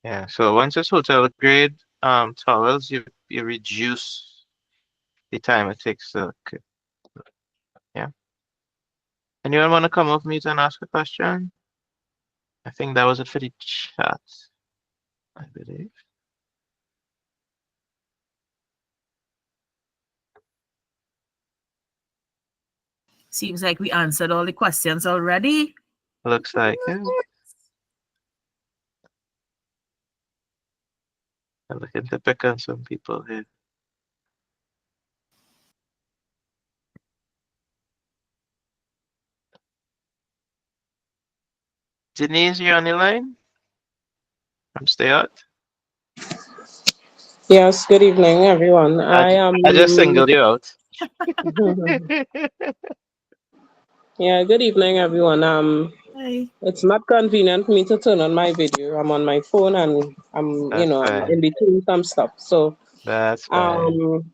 Yeah, so once it's hotel grade towels, you reduce the time it takes to cook. Yeah. Anyone want to come off mute and ask a question? I think that was it for the chat, I believe. Seems like we answered all the questions already. Looks like it. I'm looking to pick on some people here. Denise, you on the line? From Stay Out? Yes, good evening, everyone. I just singled you out. Yeah, good evening, everyone. Hi. It's not convenient for me to turn on my video. I'm on my phone and I'm That's I'm fine. in between some stuff. So That's fine.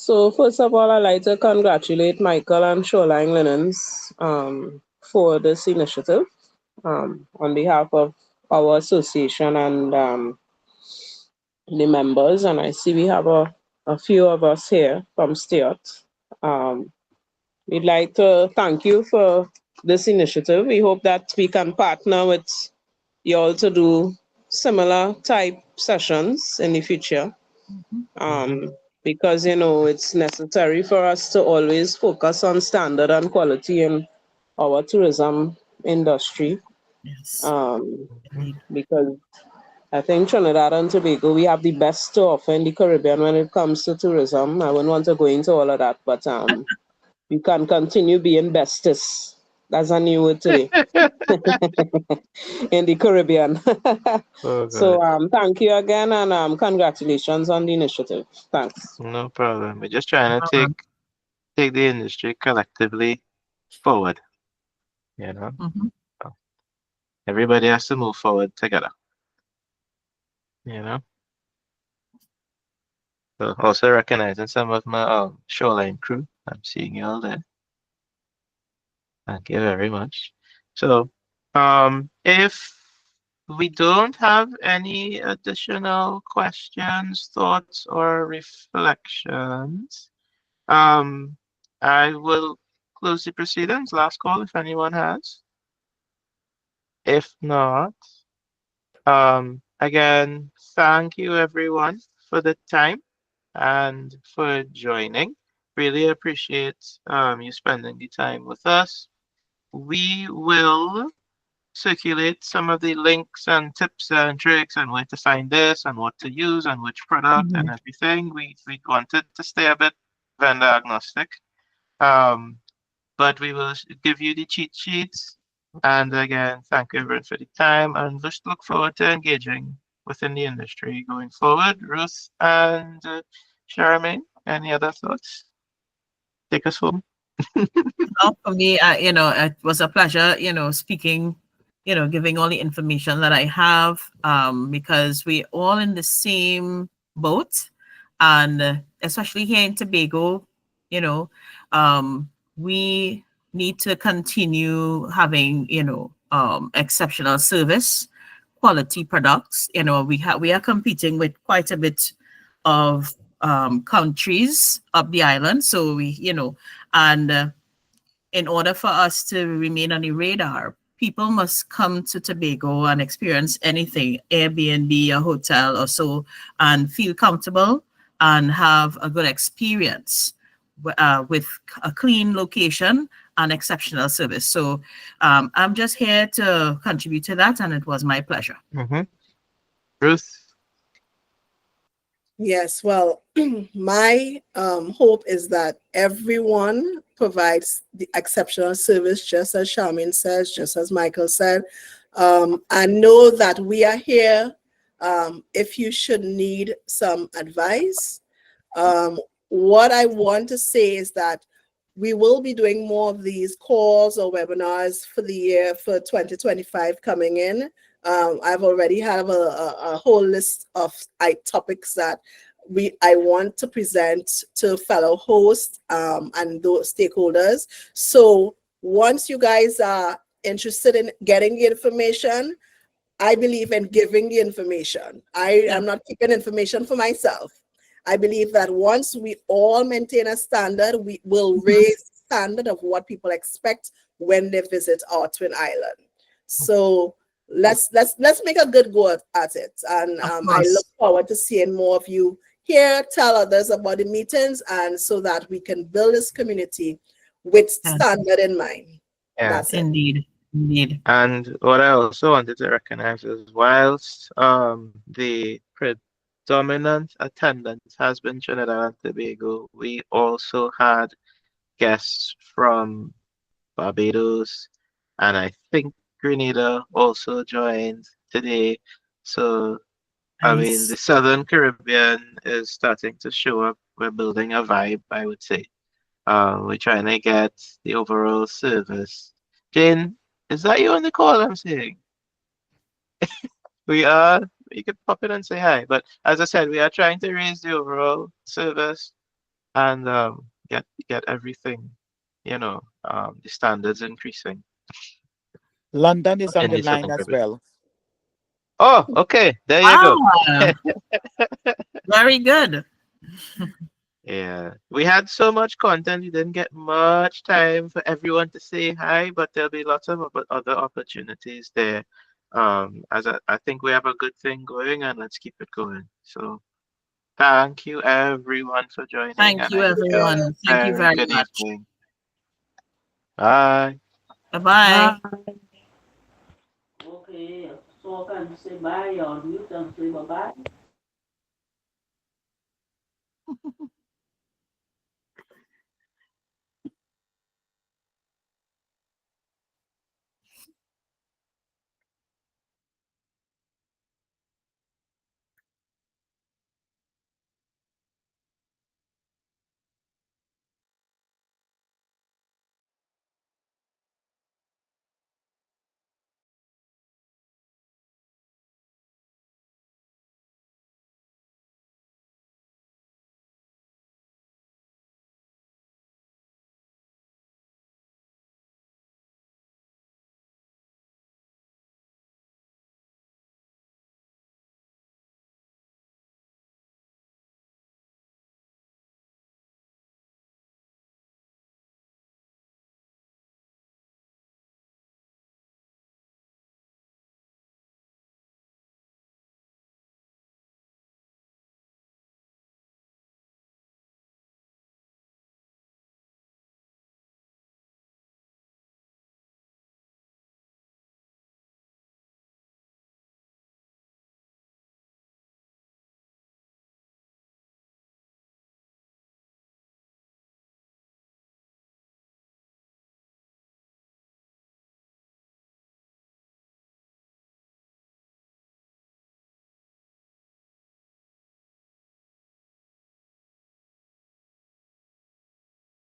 So first of all, I'd like to congratulate Michael and Shoreline Linens for this initiative on behalf of our association and the members. And I see we have a few of us here from Stuart. We'd like to thank you for this initiative. We hope that we can partner with you all to do similar type sessions in the future. Because, you know, it's necessary for us to always focus on standard and quality in our tourism industry. Yes. Because I think Trinidad and Tobago, we have the best to offer in the Caribbean when it comes to tourism. I wouldn't want to go into all of that, but you can continue being bestest. That's a new word today. In the Caribbean. So thank you again, and congratulations on the initiative. Thanks. No problem. We're just trying to take the industry collectively forward. You know, everybody has to move forward together. You know. So also recognizing some of my Shoreline crew. I'm seeing you all there. Thank you very much. So, if we don't have any additional questions, thoughts, or reflections, I will close the proceedings. Last call if anyone has. If not, again, thank you everyone for the time and for joining. Really appreciate you spending the time with us. We will circulate some of the links and tips and tricks and where to find this and what to use and which product and everything. We wanted to stay a bit vendor agnostic, but we will give you the cheat sheets. And again, thank you everyone for the time, and just look forward to engaging within the industry going forward. Ruth and Charmaine, any other thoughts? Take us home. For me, it was a pleasure, speaking, giving all the information that I have, because we're all in the same boat, and especially here in Tobago, we need to continue having, exceptional service, quality products. We are competing with quite a bit of countries up the island, so and in order for us to remain on the radar, people must come to Tobago and experience anything, Airbnb, a hotel or so, and feel comfortable and have a good experience with a clean location and exceptional service. So I'm just here to contribute to that, and it was my pleasure. Ruth? Yes, well, my hope is that everyone provides the exceptional service, just as Charmaine says, just as Michael said. I know that we are here if you should need some advice. What I want to say is that we will be doing more of these calls or webinars for the year for 2025 coming in. I've already have a whole list of topics that I want to present to fellow hosts and those stakeholders. So once you guys are interested in getting the information, I believe in giving the information. I am not keeping information for myself. I believe that once we all maintain a standard, we will raise the standard of what people expect when they visit our Twin Island. So let's make a good go at it. And I look forward to seeing more of you here. Tell others about the meetings, and so that we can build this community with standard in mind. That's indeed. And what I also wanted to recognize is, whilst the predominant attendance has been Trinidad and Tobago, we also had guests from Barbados, and I think Grenada also joined today. So, I mean, the Southern Caribbean is starting to show up. We're building a vibe, I would say. We're trying to get the overall service. Jane, is that you on the call I'm saying? We are. You could pop in and say hi. But as I said, we are trying to raise the overall service, and get everything, the standards increasing London is on in the the line southern as Caribbean. well. Oh, okay, there you go. Ah, very good. Yeah, we had so much content, we didn't get much time for everyone to say hi, but there'll be lots of other opportunities there. As I think we have a good thing going, and let's keep it going. So thank you everyone for joining, Thank and you, I hope you have everyone. a Thank you very very good much. evening. Bye. Bye-bye. Okay, so can say bye or you can say bye bye.